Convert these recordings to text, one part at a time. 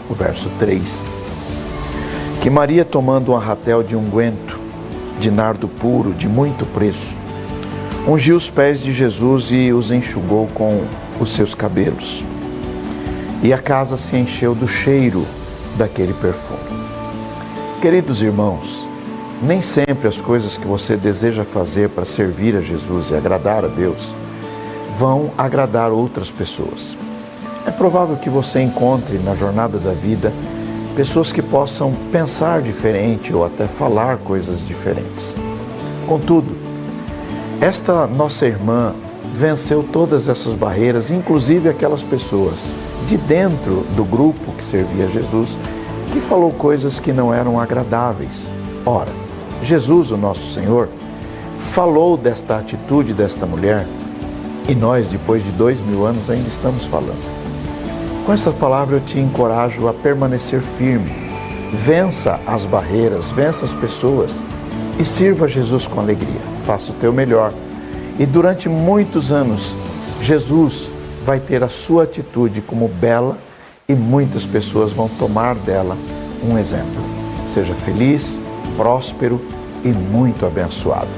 o verso 3. Que Maria, tomando um arratel de unguento, de nardo puro, de muito preço, ungiu os pés de Jesus e os enxugou com os seus cabelos. E a casa se encheu do cheiro daquele perfume. Queridos irmãos, nem sempre as coisas que você deseja fazer para servir a Jesus e agradar a Deus vão agradar outras pessoas. É provável que você encontre na jornada da vida pessoas que possam pensar diferente ou até falar coisas diferentes. Contudo, esta nossa irmã venceu todas essas barreiras, inclusive aquelas pessoas de dentro do grupo que servia a Jesus, que falou coisas que não eram agradáveis. Ora, Jesus, o nosso Senhor, falou desta atitude desta mulher e nós, depois de 2000 anos, ainda estamos falando. Com esta palavra eu te encorajo a permanecer firme. Vença as barreiras, vença as pessoas e sirva a Jesus com alegria. Faça o teu melhor. E durante muitos anos, Jesus vai ter a sua atitude como bela e muitas pessoas vão tomar dela um exemplo. Seja feliz, próspero e muito abençoado.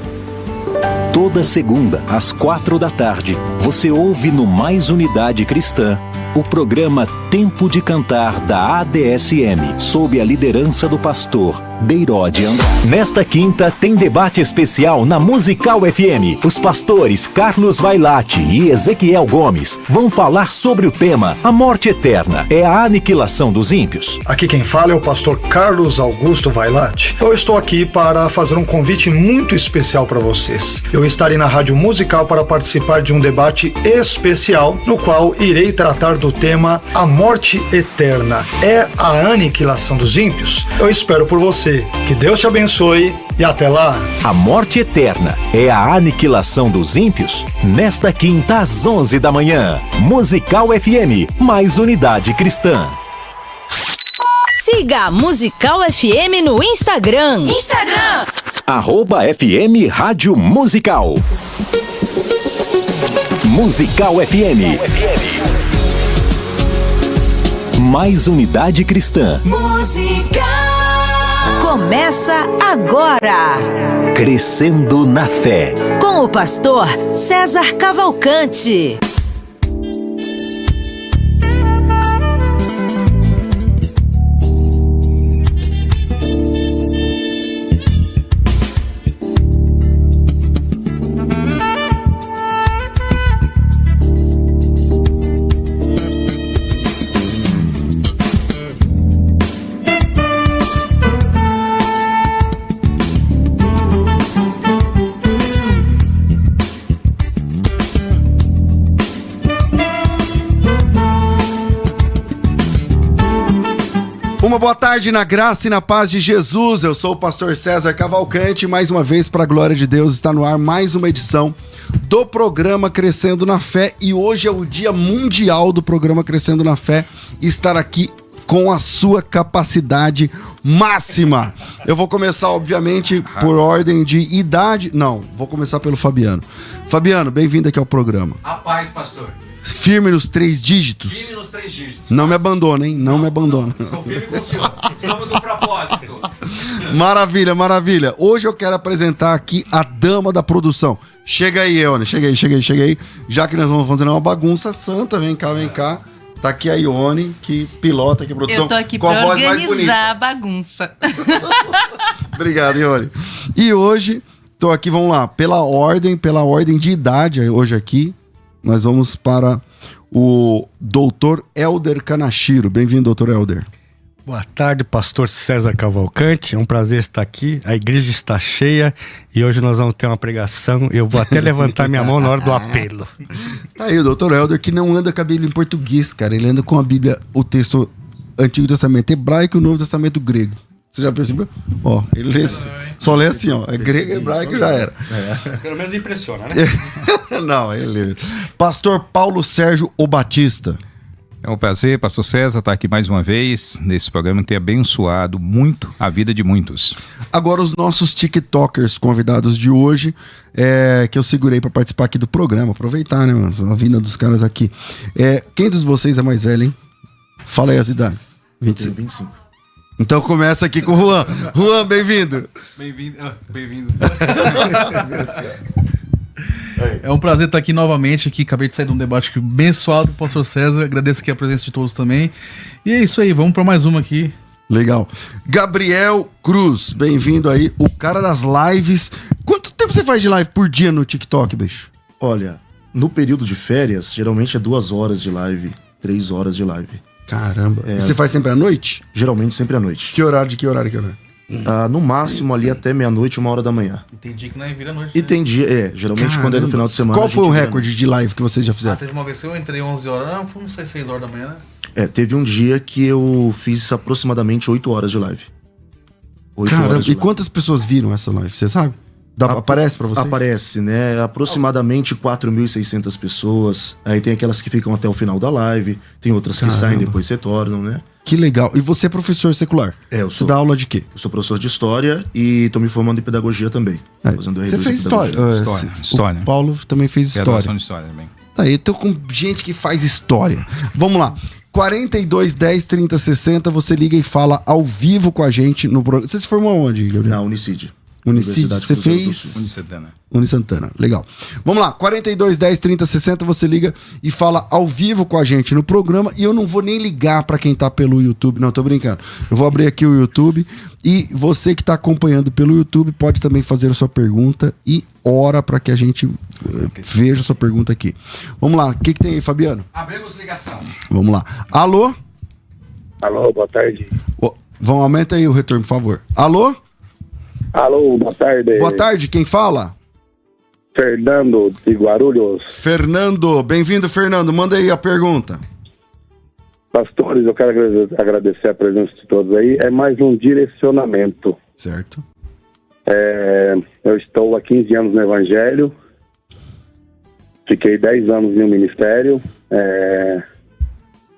Toda segunda, às 4h, você ouve no Mais Unidade Cristã o programa Tempo de Cantar da ADSM, sob a liderança do pastor Deirode Andrade. Nesta quinta tem debate especial na Musical FM. Os pastores Carlos Vailate e Ezequiel Gomes vão falar sobre o tema A Morte Eterna é a aniquilação dos ímpios. Aqui quem fala é o pastor Carlos Augusto Vailate. Eu estou aqui para fazer um convite muito especial para vocês. Eu estarei na Rádio Musical para participar de um debate especial, no qual irei tratar do tema A Morte Eterna é a aniquilação dos ímpios. Eu espero por você. Que Deus te abençoe e até lá. A Morte Eterna é a aniquilação dos ímpios? Nesta quinta às 11h. Musical FM, Mais Unidade Cristã. Siga a Musical FM no Instagram. @FM Rádio Musical. Musical FM. Mais Unidade Cristã. Musical. Começa agora. Crescendo na Fé. Com o pastor César Cavalcante. Uma boa tarde na graça e na paz de Jesus. Eu sou o pastor César Cavalcante. Mais uma vez, para a glória de Deus, está no ar mais uma edição do programa Crescendo na Fé. E hoje é o dia mundial do programa Crescendo na Fé. Estar aqui com a sua capacidade máxima. Eu vou começar, obviamente, por ordem de idade. Não, vou começar pelo Fabiano. Fabiano, bem-vindo aqui ao programa. A paz, pastor. Firme nos 3 dígitos. Firme nos 3 dígitos. Não me abandona, hein? Não me abandona. Estou firme com o senhor. Estamos no propósito. Maravilha, maravilha. Hoje eu quero apresentar aqui a dama da produção. Chega aí, Ione. Chega aí. Já que nós vamos fazer uma bagunça santa, vem cá. Tá aqui a Ione, que pilota aqui a produção. Eu tô aqui com a pra voz mais bonita. organizar a bagunça. Obrigado, Ione. E hoje, tô aqui, vamos lá, pela ordem de idade, hoje aqui, nós vamos para o doutor Helder Kanashiro. Bem-vindo, doutor Helder. Boa tarde, pastor César Cavalcante. É um prazer estar aqui. A igreja está cheia e hoje nós vamos ter uma pregação. Eu vou até levantar minha mão na hora do apelo. Tá aí o doutor Helder, que não anda com a Bíblia em português, cara. Ele anda com a Bíblia, o texto Antigo Testamento hebraico e o Novo Testamento grego. Você já percebeu? Ó, ele lê, só lê assim, ó. É grego e hebraico, já era. Pelo menos impressiona, né? Não, ele lê. Pastor Paulo Sérgio O Batista. É um prazer, pastor César, estar aqui mais uma vez nesse programa que tem abençoado muito a vida de muitos. Agora os nossos TikTokers convidados de hoje, que eu segurei para participar aqui do programa, aproveitar, né, a vinda dos caras aqui. Quem dos vocês é mais velho, hein? Fala aí as idades. 25. 25. Então começa aqui com o Juan. Juan, bem-vindo. Bem-vindo. É um prazer estar aqui novamente. Acabei de sair de um debate abençoado com o pastor César. Agradeço aqui a presença de todos também. E é isso aí, vamos para mais uma aqui. Legal. Gabriel Cruz, bem-vindo aí. O cara das lives. Quanto tempo você faz de live por dia no TikTok, bicho? Olha, no período de férias, geralmente é 2 horas de live, 3 horas de live. Caramba. E você faz sempre à noite? Geralmente sempre à noite. Que horário, de que horário? No máximo ali até meia-noite, 1 hora da manhã. Entendi que não é vira noite. E tem dia, geralmente Caramba. quando é no final de semana. Qual foi o recorde de live que vocês já fizeram? Teve uma vez que eu entrei 11 horas, não sei, 6 horas da manhã, né? Teve um dia que eu fiz aproximadamente 8 horas de live. 8 Caramba, horas de e live. quantas pessoas viram essa live, você sabe? Aparece pra vocês? Aparece, né? Aproximadamente 4.600 pessoas. Aí tem aquelas que ficam até o final da live, tem outras que saem depois se tornam, né? Que legal. E você é professor secular? Eu Você sou. dá aula de quê? Eu sou professor de história e tô me formando em pedagogia também. Fazendo Você R2 fez em pedagogia. história. O Paulo também fez história. Graduação de história também. Aí, eu tô com gente que faz história. Vamos lá. 42 10 30 60, você liga e fala ao vivo com a gente no programa. Você se formou onde, Gabriel? Na Unicid. Unicid, Universidade você Cruzeiro do fez... Sul. Unisantana. Unisantana, legal. Vamos lá, 42 10 30 60, você liga e fala ao vivo com a gente no programa. E eu não vou nem ligar pra quem tá pelo YouTube, não, tô brincando. Eu vou abrir aqui o YouTube e você que tá acompanhando pelo YouTube pode também fazer a sua pergunta e ora pra que a gente veja a sua pergunta aqui. Vamos lá, o que tem aí, Fabiano? Abrimos ligação. Vamos lá. Alô? Alô, boa tarde. Vamos, aumenta aí o retorno, por favor. Alô? Alô, boa tarde. Boa tarde, quem fala? Fernando, de Guarulhos. Fernando, bem-vindo, Fernando. Manda aí a pergunta. Pastores, eu quero agradecer a presença de todos aí. É mais um direcionamento. Certo. Eu estou há 15 anos no Evangelho. Fiquei 10 anos no ministério.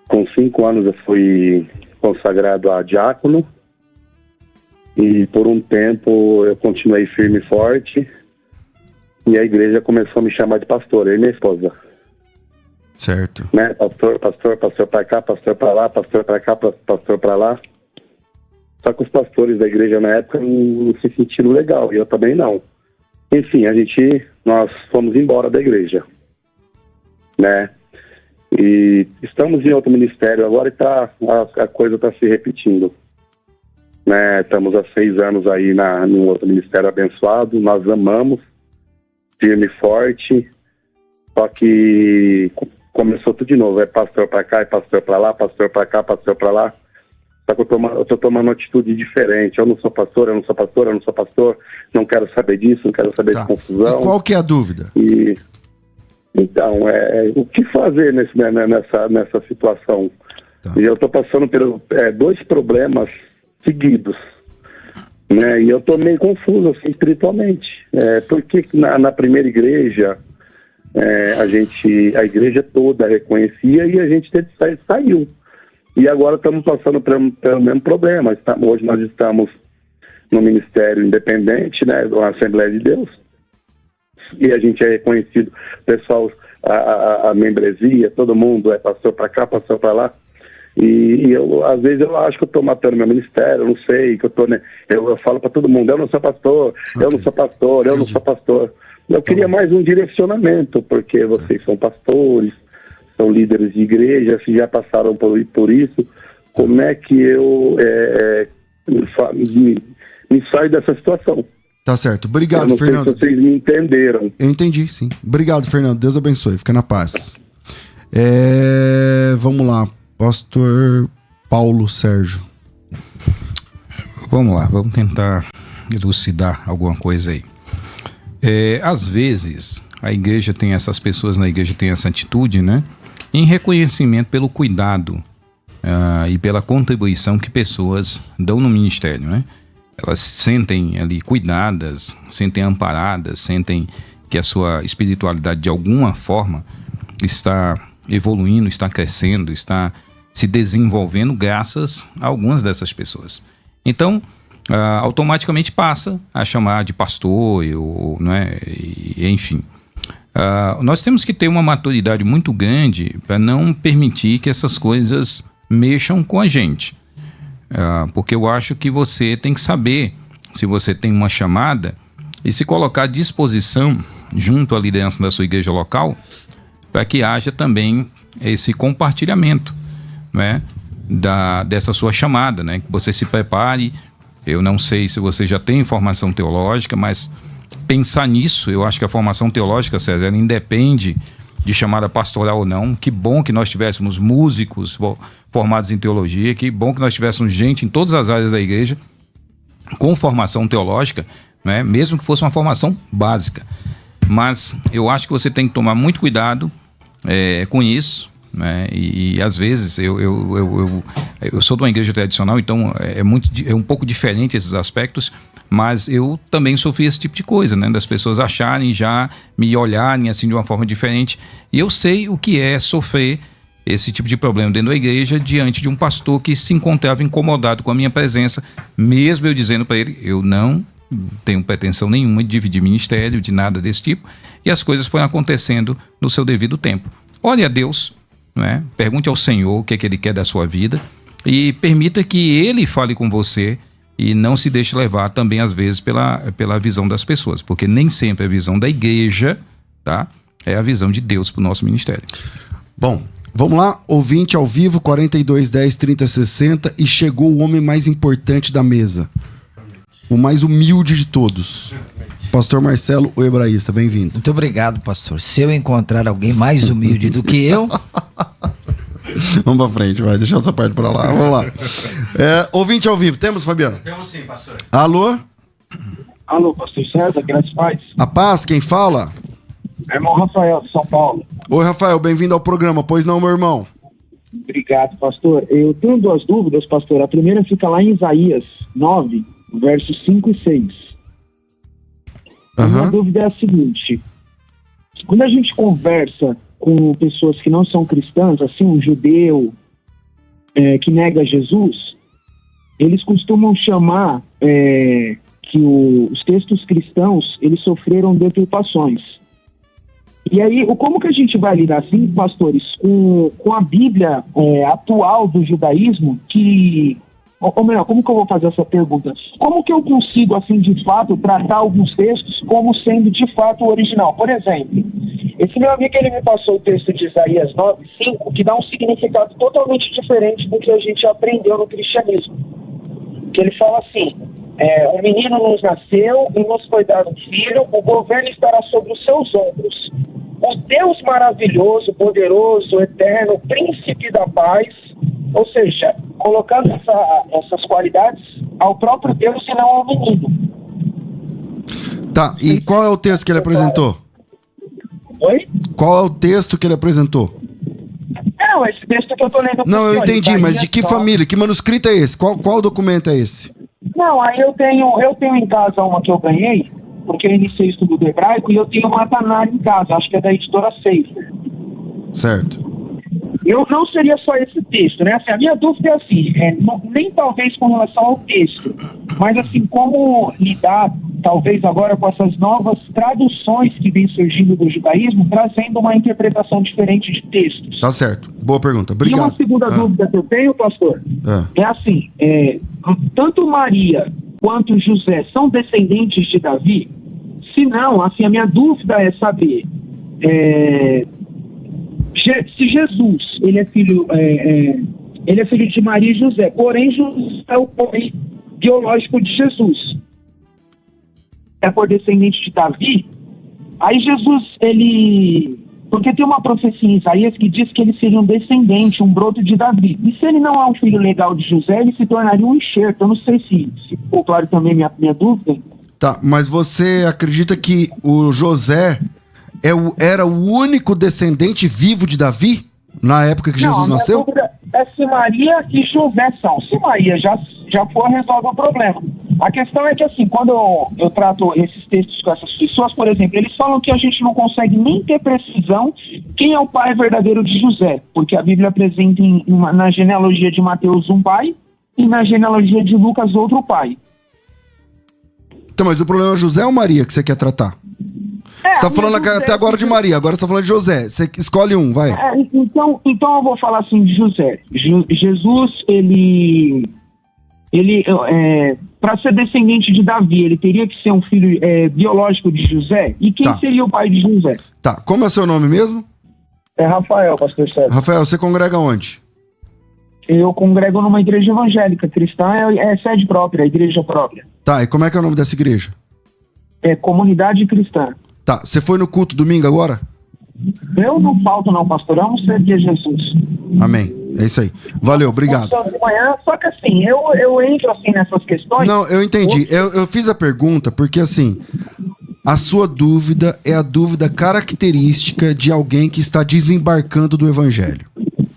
Com 5 anos eu fui consagrado a diácono. E por um tempo eu continuei firme e forte. E a igreja começou a me chamar de pastor, eu e minha esposa. Certo. Né? Pastor pra cá, pastor pra lá, pastor pra cá, pastor pra lá. Só que os pastores da igreja na época não se sentiram legal, e eu também não. Enfim, nós fomos embora da igreja, né? E estamos em outro ministério agora e a coisa está se repetindo. Né? Estamos há 6 anos aí num outro ministério abençoado, nós amamos, firme e forte, só que começou tudo de novo, é pastor pra cá, é pastor pra lá, pastor pra cá, pastor pra lá. Só que eu tô tomando uma atitude diferente, eu não sou pastor, não quero saber disso, não quero saber de confusão. E qual que é a dúvida? Então, o que fazer nessa situação? Tá. E eu tô passando por 2 problemas seguidos, né? E eu tô meio confuso assim, espiritualmente. Porque na primeira igreja a igreja toda reconhecia e a gente saiu. E agora estamos passando pelo mesmo problema. Hoje nós estamos no Ministério Independente, né, da Assembleia de Deus, e a gente é reconhecido, pessoal, a membresia, todo mundo é pastor para cá, pastor para lá. E eu, às vezes, eu acho que eu estou matando meu ministério, eu não sei, que eu tô, né? Eu falo para todo mundo, eu não sou pastor, eu não sou pastor, eu não sou pastor. Eu queria mais um direcionamento, porque vocês são pastores, são líderes de igreja, se já passaram por isso, como é que eu me saio dessa situação? Tá certo. Obrigado, eu não Fernando. sei se vocês me entenderam. Eu entendi, sim. Obrigado, Fernando. Deus abençoe. Fica na paz. Vamos lá. Pastor Paulo Sérgio. Vamos lá, vamos tentar elucidar alguma coisa aí. Às vezes, a igreja tem essas pessoas na igreja tem essa atitude, né? Em reconhecimento pelo cuidado e pela contribuição que pessoas dão no ministério, né? Elas se sentem ali cuidadas, sentem amparadas, sentem que a sua espiritualidade de alguma forma está evoluindo, está crescendo, está se desenvolvendo graças a algumas dessas pessoas. Então, automaticamente passa a chamar de pastor, não é? Enfim. Nós temos que ter uma maturidade muito grande para não permitir que essas coisas mexam com a gente. Porque eu acho que você tem que saber se você tem uma chamada e se colocar à disposição junto à liderança da sua igreja local para que haja também esse compartilhamento, né, dessa sua chamada, né, que você se prepare. Eu não sei se você já tem formação teológica, mas pensar nisso, eu acho que a formação teológica, César, ela independe de chamada pastoral ou não. Que bom que nós tivéssemos músicos formados em teologia, que bom que nós tivéssemos gente em todas as áreas da igreja com formação teológica, né? Mesmo que fosse uma formação básica. Mas eu acho que você tem que tomar muito cuidado com isso, né? E às vezes eu sou de uma igreja tradicional, então é um pouco diferente esses aspectos, mas eu também sofri esse tipo de coisa, né? Das pessoas acharem, já me olharem assim de uma forma diferente. E eu sei o que é sofrer esse tipo de problema dentro da igreja diante de um pastor que se encontrava incomodado com a minha presença, mesmo eu dizendo para ele, eu não tenho pretensão nenhuma de dividir ministério, de nada desse tipo, e as coisas foram acontecendo no seu devido tempo. Ore a Deus, né? Pergunte ao Senhor o que é que Ele quer da sua vida e permita que Ele fale com você e não se deixe levar também às vezes pela visão das pessoas, porque nem sempre a visão da igreja, tá, é a visão de Deus para o nosso ministério. Bom, vamos lá, ouvinte ao vivo, 42 10 30 60, e chegou o homem mais importante da mesa, o mais humilde de todos, Pastor Marcelo, o hebraísta, bem-vindo. Muito obrigado, pastor. Se eu encontrar alguém mais humilde do que eu... Vamos pra frente, vai, deixa essa parte pra lá, vamos lá. Ouvinte ao vivo, temos, Fabiano? Temos sim, pastor. Alô? Alô, pastor César, graças a Deus. A paz, quem fala? É irmão Rafael, de São Paulo. Oi, Rafael, bem-vindo ao programa, pois não, meu irmão? Obrigado, pastor. Eu tenho duas dúvidas, pastor. A primeira fica lá em Isaías 9, versos 5 e 6. A minha dúvida é a seguinte: quando a gente conversa com pessoas que não são cristãs, assim, um judeu que nega Jesus, eles costumam chamar que os textos cristãos, eles sofreram deturpações. E aí, como que a gente vai lidar, assim, pastores, com a Bíblia atual do judaísmo, que... Ou melhor, como que eu vou fazer essa pergunta? Como que eu consigo, assim, de fato, tratar alguns textos como sendo, de fato, o original? Por exemplo, esse meu amigo, ele me passou o texto de Isaías 9:5, que dá um significado totalmente diferente do que a gente aprendeu no cristianismo. Que ele fala assim, um menino nos nasceu e nos foi dado um filho, o governo estará sobre os seus ombros. O Deus maravilhoso, poderoso, eterno, príncipe da paz, ou seja, colocando essas qualidades ao próprio Deus e não ao menino. Tá, e qual é o texto que ele apresentou? Oi? Qual é o texto que ele apresentou? Não, esse texto que eu tô lendo... Não, eu entendi, mas de que família? Que manuscrito é esse? Qual documento é esse? Não, aí eu tenho em casa uma que eu ganhei, porque eu iniciei o estudo do hebraico, e eu tenho uma Tanakh em casa, acho que é da editora Sefer. Certo. Eu não seria só esse texto, né? Assim, a minha dúvida é assim, nem talvez com relação ao texto, mas assim, como lidar, talvez agora, com essas novas traduções que vêm surgindo do judaísmo, trazendo uma interpretação diferente de textos. Tá certo. Boa pergunta. Obrigado. E uma segunda dúvida que eu tenho, pastor, é assim, tanto Maria quanto José são descendentes de Davi? Se não, assim, a minha dúvida é saber... se Jesus, ele é filho de Maria e José, porém José é o pai biológico de Jesus, é por descendente de Davi, aí Jesus, porque tem uma profecia em Isaías que diz que ele seria um descendente, um broto de Davi, e se ele não é um filho legal de José, ele se tornaria um enxerto. Eu não sei se ficou claro também minha dúvida. Tá, mas você acredita que o José era o único descendente vivo de Davi na época que Jesus nasceu? Não, a minha dúvida é se Maria e José são. Se Maria já for, resolve o problema. A questão é que, assim, quando eu trato esses textos com essas pessoas, por exemplo, eles falam que a gente não consegue nem ter precisão quem é o pai verdadeiro de José, porque a Bíblia apresenta na genealogia de Mateus um pai e na genealogia de Lucas outro pai. Então, mas o problema é José ou Maria que você quer tratar? Você tá falando até agora de Maria, agora você tá falando de José. Você escolhe um, vai. Então eu vou falar assim de José. Jesus, ele ele, para ser descendente de Davi, ele teria que ser um filho biológico de José? E quem seria o pai de José? Tá, como é seu nome mesmo? É Rafael, pastor César. Rafael, você congrega onde? Eu congrego numa igreja evangélica. Cristã é sede própria, igreja própria. Tá, e como é que é o nome dessa igreja? É Comunidade Cristã. Tá, você foi no culto domingo agora? Eu não falto não, pastor. Amo servir a Jesus. Amém. É isso aí. Valeu, obrigado. De manhã, só que assim, eu entro assim nessas questões... Não, eu entendi. Eu fiz a pergunta porque assim, a sua dúvida é a dúvida característica de alguém que está desembarcando do evangelho.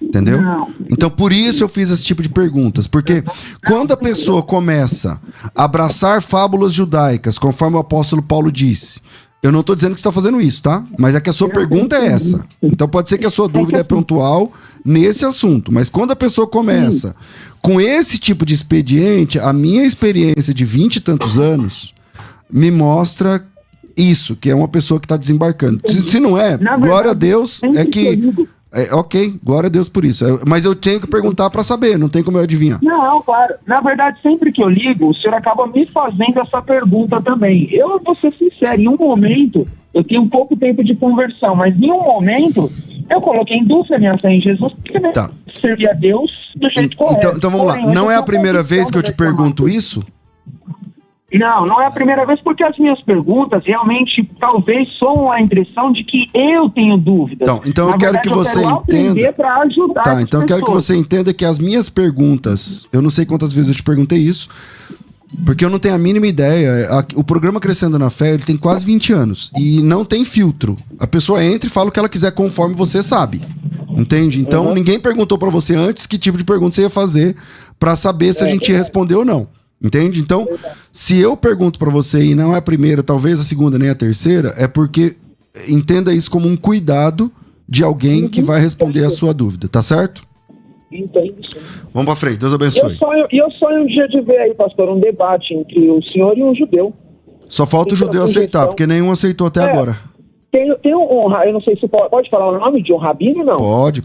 Entendeu? Não. Então, por isso eu fiz esse tipo de perguntas. Porque quando a pessoa começa a abraçar fábulas judaicas, conforme o apóstolo Paulo disse, eu não estou dizendo que você está fazendo isso, tá? Mas é que a sua pergunta é essa. Então pode ser que a sua dúvida é pontual nesse assunto. Mas quando a pessoa começa com esse tipo de expediente, a minha experiência de 20 e tantos anos me mostra isso, que é uma pessoa que está desembarcando. Se não é, glória a Deus, é que... ok, glória a Deus por isso. Mas eu tenho que perguntar para saber, não tem como eu adivinhar. Não, claro. Na verdade, sempre que eu ligo, o senhor acaba me fazendo essa pergunta também. Eu vou ser sincero, em um momento, eu tenho pouco tempo de conversão, mas em um momento, eu coloquei em dúvida minha fé em Jesus, porque servir a Deus do jeito correto. Então vamos lá, não é a primeira vez que eu te pergunto isso? Não é a primeira vez, porque as minhas perguntas realmente talvez soam a impressão de que eu tenho dúvidas. Então eu quero que você entenda. Para ajudar então eu quero que você entenda que as minhas perguntas, eu não sei quantas vezes eu te perguntei isso, porque eu não tenho a mínima ideia. O programa Crescendo na Fé, ele tem quase 20 anos e não tem filtro. A pessoa entra e fala o que ela quiser conforme você sabe. Entende? Então ninguém perguntou para você antes que tipo de pergunta você ia fazer para saber se a gente ia responder ou não. Entende? Então, se eu pergunto pra você e não é a primeira, talvez a segunda nem a terceira, é porque entenda isso como um cuidado de alguém que vai responder a sua dúvida, tá certo? Entendi. Vamos pra frente, Deus abençoe. Eu sonho um dia de ver aí, pastor, um debate entre o senhor e um judeu. Só falta o judeu aceitar, porque nenhum aceitou até agora. Tem eu não sei se pode falar o nome de um rabino, não? Pode.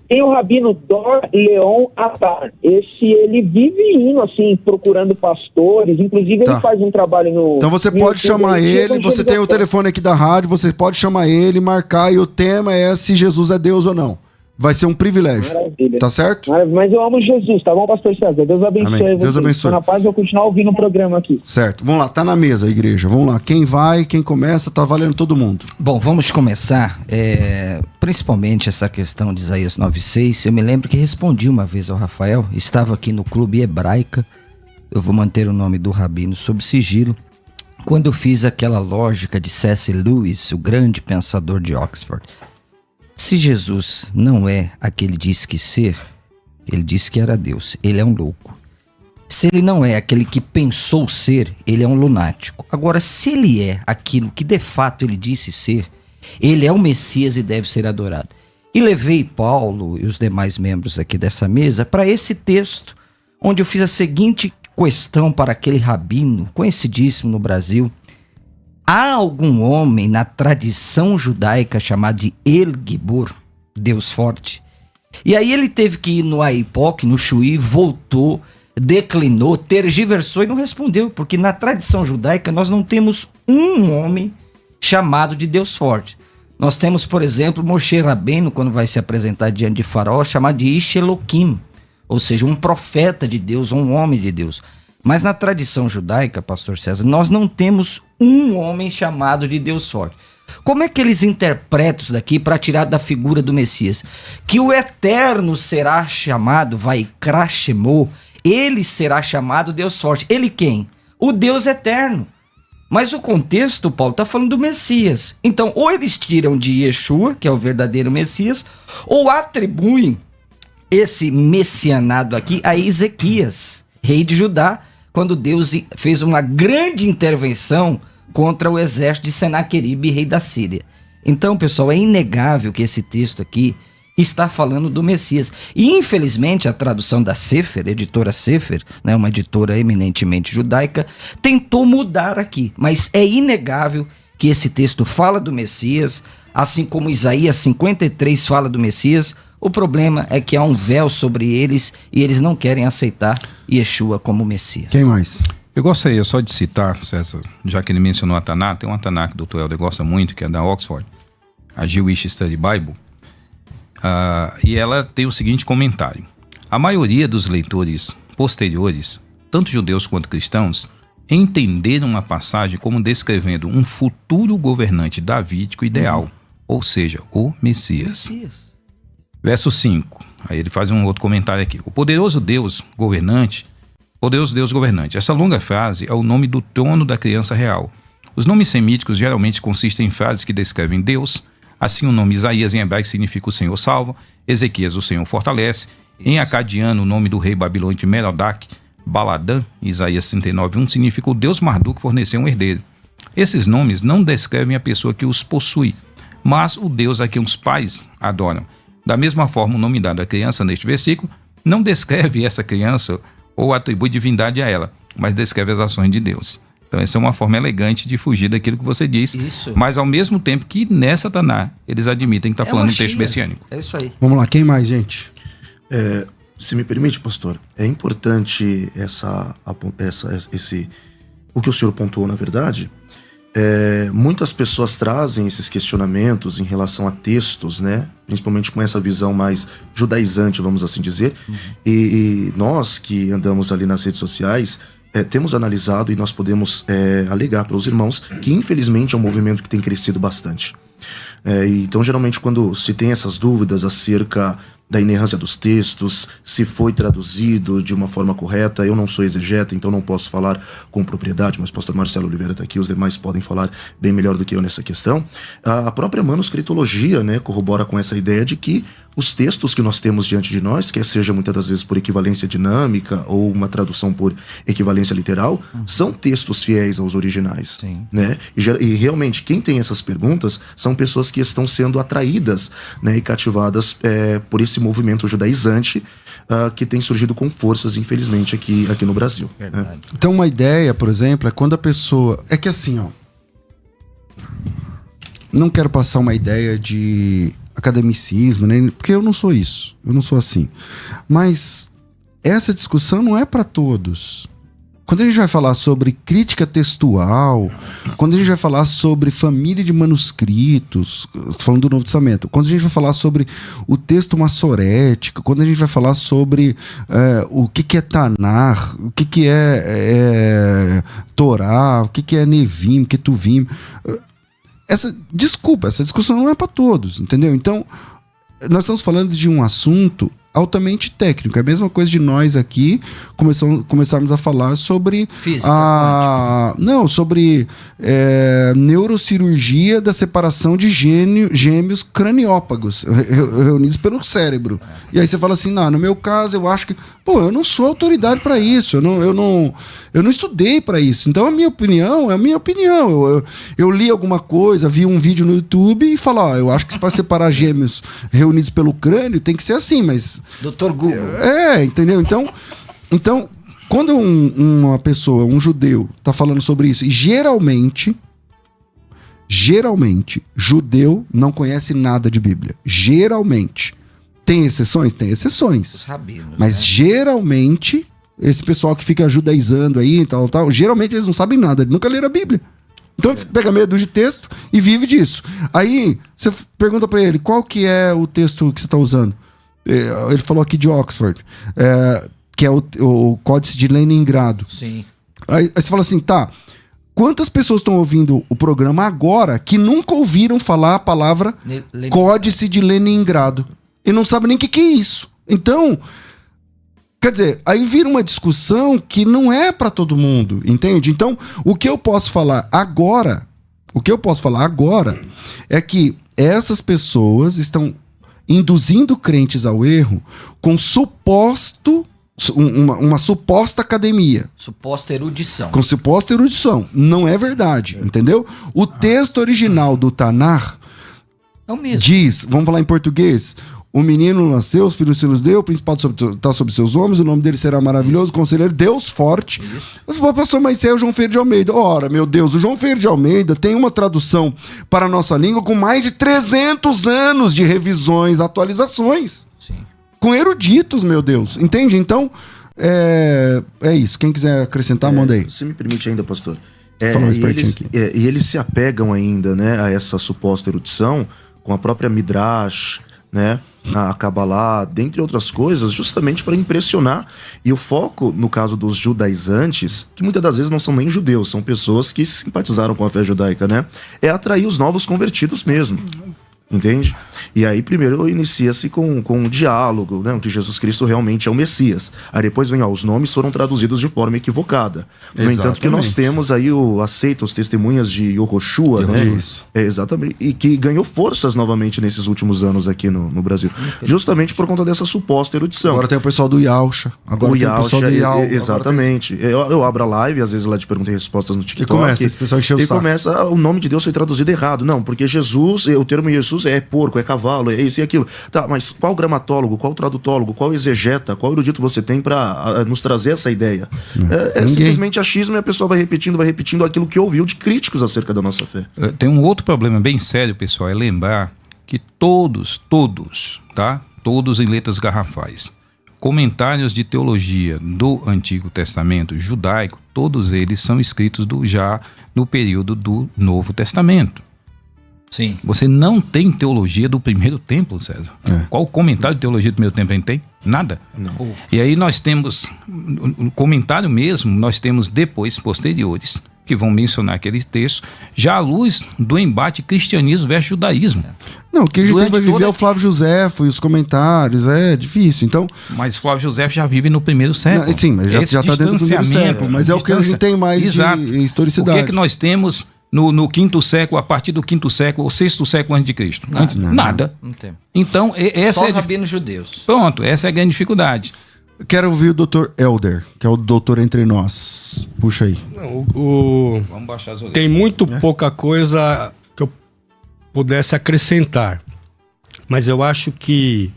Tem o rabino Dor Leon Attar. Ele vive indo, assim, procurando pastores. Inclusive, ele faz um trabalho no... Então você pode chamar ele, você tem o telefone aqui da rádio, você pode chamar ele, marcar, e o tema é se Jesus é Deus ou não. Vai ser um privilégio. Maravilha. Tá certo? Mas eu amo Jesus, tá bom, pastor César? Deus abençoe você. Deus abençoe. Na paz, eu vou continuar ouvindo o programa aqui. Certo. Vamos lá, tá na mesa a igreja. Vamos lá. Quem vai, quem começa, tá valendo todo mundo. Bom, vamos começar. Principalmente essa questão de Isaías 9:6. Eu me lembro que respondi uma vez ao Rafael. Estava aqui no Clube Hebraica. Eu vou manter o nome do rabino sob sigilo. Quando eu fiz aquela lógica de C.S. Lewis, o grande pensador de Oxford. Se Jesus não é aquele disse que ser, ele disse que era Deus, ele é um louco. Se ele não é aquele que pensou ser, ele é um lunático. Agora, se ele é aquilo que de fato ele disse ser, ele é o Messias e deve ser adorado. E levei Paulo e os demais membros aqui dessa mesa para esse texto, onde eu fiz a seguinte questão para aquele rabino, conhecidíssimo no Brasil. Há algum homem na tradição judaica chamado de El Gibor, Deus forte? E aí ele teve que ir no Aipoc, no Chuí, voltou, declinou, tergiversou e não respondeu, porque na tradição judaica nós não temos um homem chamado de Deus forte. Nós temos, por exemplo, Moshe Rabbeinu, quando vai se apresentar diante de Faraó, chamado de Ish Eloquim, ou seja, um profeta de Deus, um homem de Deus. Mas na tradição judaica, pastor César, nós não temos um homem chamado de Deus forte. Como é que eles interpretam isso daqui para tirar da figura do Messias? Que o Eterno será chamado, Vaikra Shemo, ele será chamado Deus forte. Ele quem? O Deus Eterno. Mas o contexto, Paulo, está falando do Messias. Então, ou eles tiram de Yeshua, que é o verdadeiro Messias, ou atribuem esse messianado aqui a Ezequias, rei de Judá, quando Deus fez uma grande intervenção contra o exército de Senaqueribe, rei da Síria. Então, pessoal, é inegável que esse texto aqui está falando do Messias. E, infelizmente, a tradução da Sefer, editora Sefer, né, uma editora eminentemente judaica, tentou mudar aqui. Mas é inegável que esse texto fala do Messias, assim como Isaías 53 fala do Messias, O problema é que há um véu sobre eles e eles não querem aceitar Yeshua como Messias. Quem mais? Eu gostaria só de citar, César, já que ele mencionou a Taná, tem uma Taná que o Dr. Helder gosta muito, que é da Oxford, a Jewish Study Bible, e ela tem o seguinte comentário: a maioria dos leitores posteriores, tanto judeus quanto cristãos, entenderam a passagem como descrevendo um futuro governante davídico ideal, ou seja, o Messias. Verso 5, aí ele faz um outro comentário aqui: o poderoso Deus governante, essa longa frase é o nome do trono da criança real. Os nomes semíticos geralmente consistem em frases que descrevem Deus. Assim, o nome Isaías em hebraico significa o Senhor salva, Ezequias, o Senhor fortalece. Em acadiano, o nome do rei babilônico Merodach Baladã, Isaías 39:1, significa o Deus Marduk forneceu um herdeiro. Esses nomes não descrevem a pessoa que os possui, mas o Deus a quem os pais adoram. Da mesma forma, o nome dado à criança neste versículo não descreve essa criança ou atribui divindade a ela, mas descreve as ações de Deus. Então essa é uma forma elegante de fugir daquilo que você disse, mas ao mesmo tempo que nessa Taná eles admitem que está falando um texto messiânico. É isso aí. Vamos lá, quem mais, gente? Se me permite, pastor, é importante o que o senhor pontuou, na verdade. Muitas pessoas trazem esses questionamentos em relação a textos, né? Principalmente com essa visão mais judaizante, vamos assim dizer. E nós que andamos ali nas redes sociais, temos analisado e nós podemos alegar para os irmãos que infelizmente é um movimento que tem crescido bastante. Então geralmente quando se tem essas dúvidas acerca da inerrância dos textos, se foi traduzido de uma forma correta, eu não sou exegeta, então não posso falar com propriedade, mas o pastor Marcelo Oliveira está aqui, os demais podem falar bem melhor do que eu nessa questão. A própria manuscritologia, né, corrobora com essa ideia de que os textos que nós temos diante de nós, quer seja muitas das vezes por equivalência dinâmica ou uma tradução por equivalência literal, são textos fiéis aos originais. Né? E realmente, quem tem essas perguntas são pessoas que estão sendo atraídas, né, e cativadas por esse movimento judaizante que tem surgido com forças, infelizmente, aqui no Brasil. Né? Então, uma ideia, por exemplo, é quando a pessoa... É que assim, ó... Não quero passar uma ideia de academicismo, né? Porque eu não sou isso, eu não sou assim. Mas essa discussão não é para todos. Quando a gente vai falar sobre crítica textual, quando a gente vai falar sobre família de manuscritos, falando do Novo Testamento, quando a gente vai falar sobre o texto massorético, quando a gente vai falar sobre o que é Tanar, o que é Torá, o que é Nevim, Ketuvim... Essa discussão não é para todos, entendeu? Então, nós estamos falando de um assunto altamente técnico. É a mesma coisa de nós aqui começarmos a falar sobre física sobre neurocirurgia da separação de gêmeos craniópagos reunidos pelo cérebro. E aí você fala assim, no meu caso eu acho que... Pô, eu não sou autoridade para isso, eu não estudei para isso. Então a minha opinião é a minha opinião. Eu li alguma coisa, vi um vídeo no YouTube e falo, eu acho que para separar gêmeos reunidos pelo crânio tem que ser assim, mas... Dr. Google. Entendeu? Então quando uma pessoa, um judeu, tá falando sobre isso, e geralmente, judeu não conhece nada de Bíblia. Geralmente. Tem exceções? Tem exceções. Rabinos, mas geralmente, esse pessoal que fica judaizando aí e tal, geralmente eles não sabem nada, nunca leram a Bíblia. Então ele pega meia dúzia de texto e vive disso. Aí você pergunta pra ele, qual que é o texto que você tá usando? Ele falou aqui de Oxford, que é o Códice de Leningrado. Sim. Aí você fala assim, quantas pessoas estão ouvindo o programa agora que nunca ouviram falar a palavra Códice de Leningrado? E não sabem nem o que é isso. Então, quer dizer, aí vira uma discussão que não é para todo mundo, entende? Então, o que eu posso falar agora é que essas pessoas estão induzindo crentes ao erro com uma suposta academia. Suposta erudição. Com suposta erudição. Não é verdade, entendeu? O texto original do Tanar é o mesmo. Diz, vamos falar em português, O menino nasceu, os filhos se nos deu, o principado está sobre seus ombros, o nome dele será maravilhoso, conselheiro, Deus forte. Mas o pastor, mas é o João Ferreira de Almeida. Ora, meu Deus, o João Ferreira de Almeida tem uma tradução para a nossa língua com mais de 300 anos de revisões, atualizações. Sim. Com eruditos, meu Deus. Entende? Então, é isso. Quem quiser acrescentar, manda aí. Se me permite ainda, pastor. E eles se apegam ainda, né, a essa suposta erudição com a própria Midrash, né, a Kabbalah, dentre outras coisas, justamente para impressionar. E o foco, no caso dos judaizantes, que muitas das vezes não são nem judeus, são pessoas que simpatizaram com a fé judaica, né, é atrair os novos convertidos mesmo. Entende? E aí primeiro inicia-se com um diálogo, né, que Jesus Cristo realmente é o Messias. Aí depois vem, os nomes foram traduzidos de forma equivocada. No entanto, que nós temos aí as testemunhas de Yehoshua, né? Isso. Exatamente. E que ganhou forças novamente nesses últimos anos aqui no Brasil. Justamente por conta dessa suposta erudição. Agora tem o pessoal do Yausha. Exatamente. Eu abro a live, às vezes lá de perguntas e respostas no TikTok. E começa, esse pessoal encheu o saco. E começa, o nome de Deus foi traduzido errado. Não, porque Jesus, o termo Jesus é porco, é cavalo, é isso e aquilo. Tá, mas qual gramatólogo, qual tradutólogo, qual exegeta, qual erudito você tem para nos trazer essa ideia? É simplesmente achismo e a pessoa vai repetindo aquilo que ouviu de críticos acerca da nossa fé. Tem um outro problema bem sério, pessoal, é lembrar que todos, tá? Todos em letras garrafais, comentários de teologia do Antigo Testamento judaico, todos eles são escritos já no período do Novo Testamento. Sim. Você não tem teologia do primeiro templo, César. Qual comentário de teologia do primeiro templo a gente tem? Nada. Não. E aí nós temos, no comentário mesmo, nós temos depois, posteriores, que vão mencionar aquele texto, já à luz do embate cristianismo versus judaísmo. Não, quem a gente vai viver é o Flávio Josefo e os comentários, é difícil, então... Mas Flávio Josefo já vive no primeiro século. Não, sim, mas já está dentro do primeiro século, mas é o que a gente tem mais de historicidade. O que é que nós temos no quinto século, a partir do quinto século, ou sexto século antes de Cristo? Nada. Não tem. Então, essa só é rabinos judeus. Pronto, essa é a grande dificuldade. Quero ouvir o Dr. Elder, que é o doutor entre nós. Puxa aí. Vamos baixar as orelhas. Tem muito pouca coisa que eu pudesse acrescentar. Mas eu acho que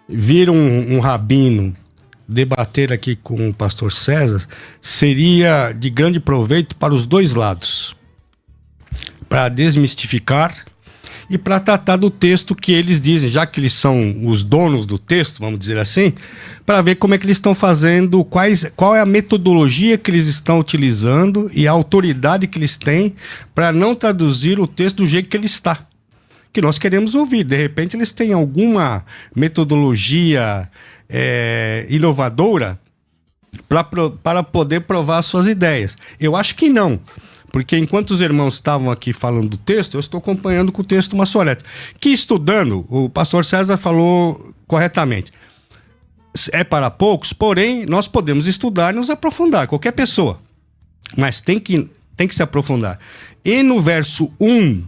vir um rabino debater aqui com o pastor César seria de grande proveito para os dois lados. Para desmistificar e para tratar do texto que eles dizem, já que eles são os donos do texto, vamos dizer assim, para ver como é que eles estão fazendo, qual é a metodologia que eles estão utilizando e a autoridade que eles têm para não traduzir o texto do jeito que ele está. Que nós queremos ouvir. De repente eles têm alguma metodologia inovadora para poder provar suas ideias. Eu acho que não. Porque enquanto os irmãos estavam aqui falando do texto, eu estou acompanhando com o texto Massorete. Que estudando, o pastor César falou corretamente. É para poucos, porém, nós podemos estudar e nos aprofundar, qualquer pessoa. Mas tem que se aprofundar. E no verso 1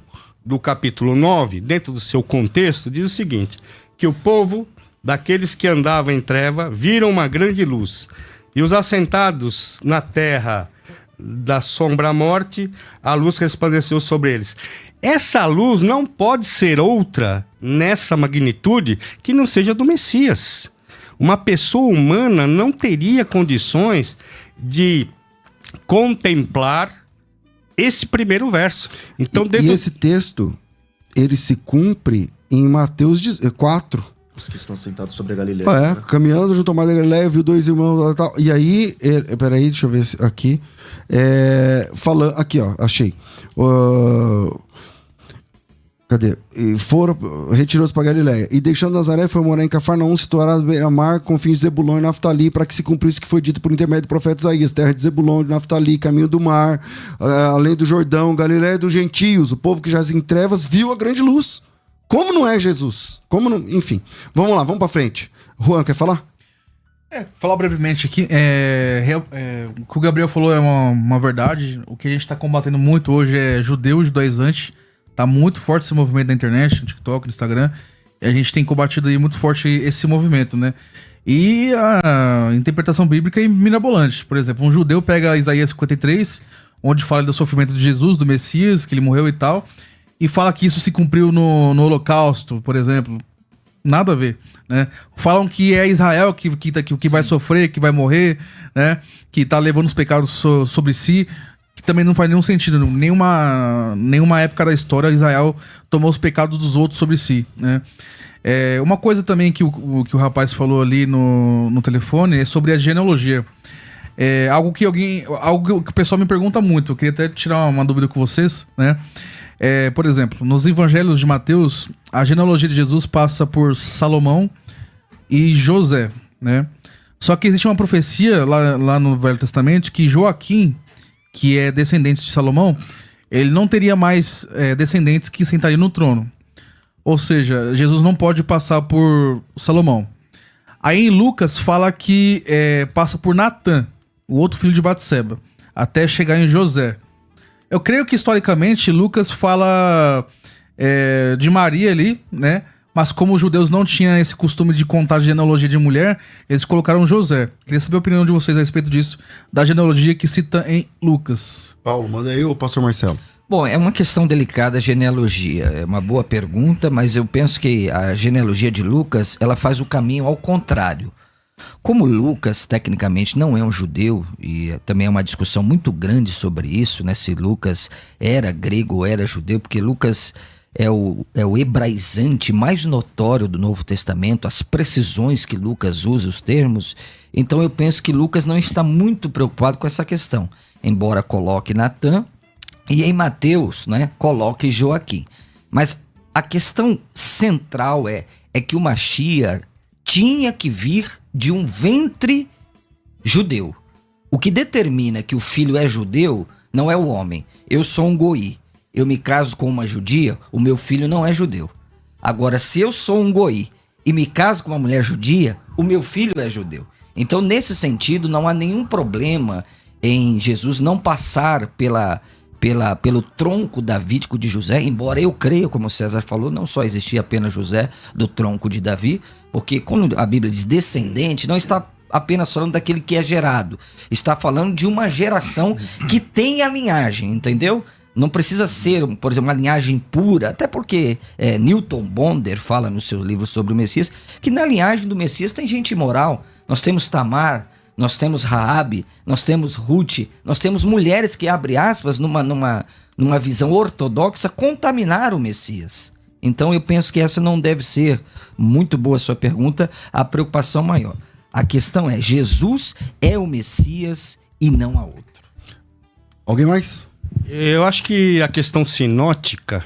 do capítulo 9, dentro do seu contexto, diz o seguinte, que o povo daqueles que andavam em treva viram uma grande luz, e os assentados na terra da sombra à morte, a luz resplandeceu sobre eles. Essa luz não pode ser outra, nessa magnitude, que não seja do Messias. Uma pessoa humana não teria condições de contemplar esse primeiro verso. Então, e esse texto, ele se cumpre em Mateus 4. Os que estão sentados sobre a Galileia. Caminhando junto ao mar da Galileia, viu dois irmãos tal. E aí, peraí, deixa eu ver aqui. Falando, aqui, ó, achei. Cadê? Retirou-se para Galileia. E deixando Nazaré, foi morar em Cafarnaum, situado à beira-mar, com fins de Zebulon e Naftali, para que se cumprisse o que foi dito por intermédio do profeta Isaías: terra de Zebulon, de Naftali, caminho do mar, além do Jordão, Galileia dos gentios. O povo que jaz em trevas viu a grande luz. Como não é Jesus? Como não... Enfim, vamos lá, vamos pra frente. Juan, quer falar? Falar brevemente aqui, o que o Gabriel falou é uma verdade. O que a gente tá combatendo muito hoje é judeu e judaizante. Tá muito forte esse movimento na internet, no TikTok, no Instagram. E a gente tem combatido aí muito forte esse movimento, né? E a interpretação bíblica é mirabolante. Por exemplo, um judeu pega Isaías 53, onde fala do sofrimento de Jesus, do Messias, que ele morreu e tal, e fala que isso se cumpriu no Holocausto, por exemplo. Nada a ver, né? Falam que é Israel que vai sofrer, que vai morrer, né? Que tá levando os pecados sobre si, que também não faz nenhum sentido. Nenhuma época da história Israel tomou os pecados dos outros sobre si, né? Uma coisa também que o rapaz falou ali no telefone é sobre a genealogia. Algo que o pessoal me pergunta muito. Eu queria até tirar uma dúvida com vocês, né? Por exemplo, nos evangelhos de Mateus, a genealogia de Jesus passa por Salomão e José, né? Só que existe uma profecia lá no Velho Testamento que Joaquim, que é descendente de Salomão, ele não teria mais descendentes que sentariam no trono. Ou seja, Jesus não pode passar por Salomão. Aí em Lucas fala que passa por Natã, o outro filho de Batseba, até chegar em José. Eu creio que historicamente Lucas fala de Maria ali, né? Mas como os judeus não tinham esse costume de contar a genealogia de mulher, eles colocaram José. Queria saber a opinião de vocês a respeito disso, da genealogia que cita em Lucas. Paulo, manda aí, ou pastor Marcelo? Bom, é uma questão delicada a genealogia. É uma boa pergunta, mas eu penso que a genealogia de Lucas, ela faz o caminho ao contrário. Como Lucas, tecnicamente, não é um judeu, e também é uma discussão muito grande sobre isso, né? Se Lucas era grego ou era judeu, porque Lucas é o hebraizante mais notório do Novo Testamento, as precisões que Lucas usa, os termos. Então eu penso que Lucas não está muito preocupado com essa questão, embora coloque Natã, e em Mateus, né, coloque Joaquim. Mas a questão central é que o Mashiach tinha que vir de um ventre judeu. O que determina que o filho é judeu não é o homem. Eu sou um goi, eu me caso com uma judia, o meu filho não é judeu. Agora, se eu sou um goi e me caso com uma mulher judia, o meu filho é judeu. Então, nesse sentido, não há nenhum problema em Jesus não passar pelo tronco davídico de José, embora eu creia, como o César falou, não só existia apenas José do tronco de Davi, porque quando a Bíblia diz descendente, não está apenas falando daquele que é gerado, está falando de uma geração que tem a linhagem, entendeu? Não precisa ser, por exemplo, uma linhagem pura, até porque Newton Bonder fala no seu livro sobre o Messias, que na linhagem do Messias tem gente imoral. Nós temos Tamar, nós temos Raabe, nós temos Ruth, nós temos mulheres que, abre aspas, numa visão ortodoxa, contaminaram o Messias. Então eu penso que essa não deve ser, muito boa a sua pergunta, a preocupação maior. A questão é, Jesus é o Messias e não há outro. Alguém mais? Eu acho que a questão sinótica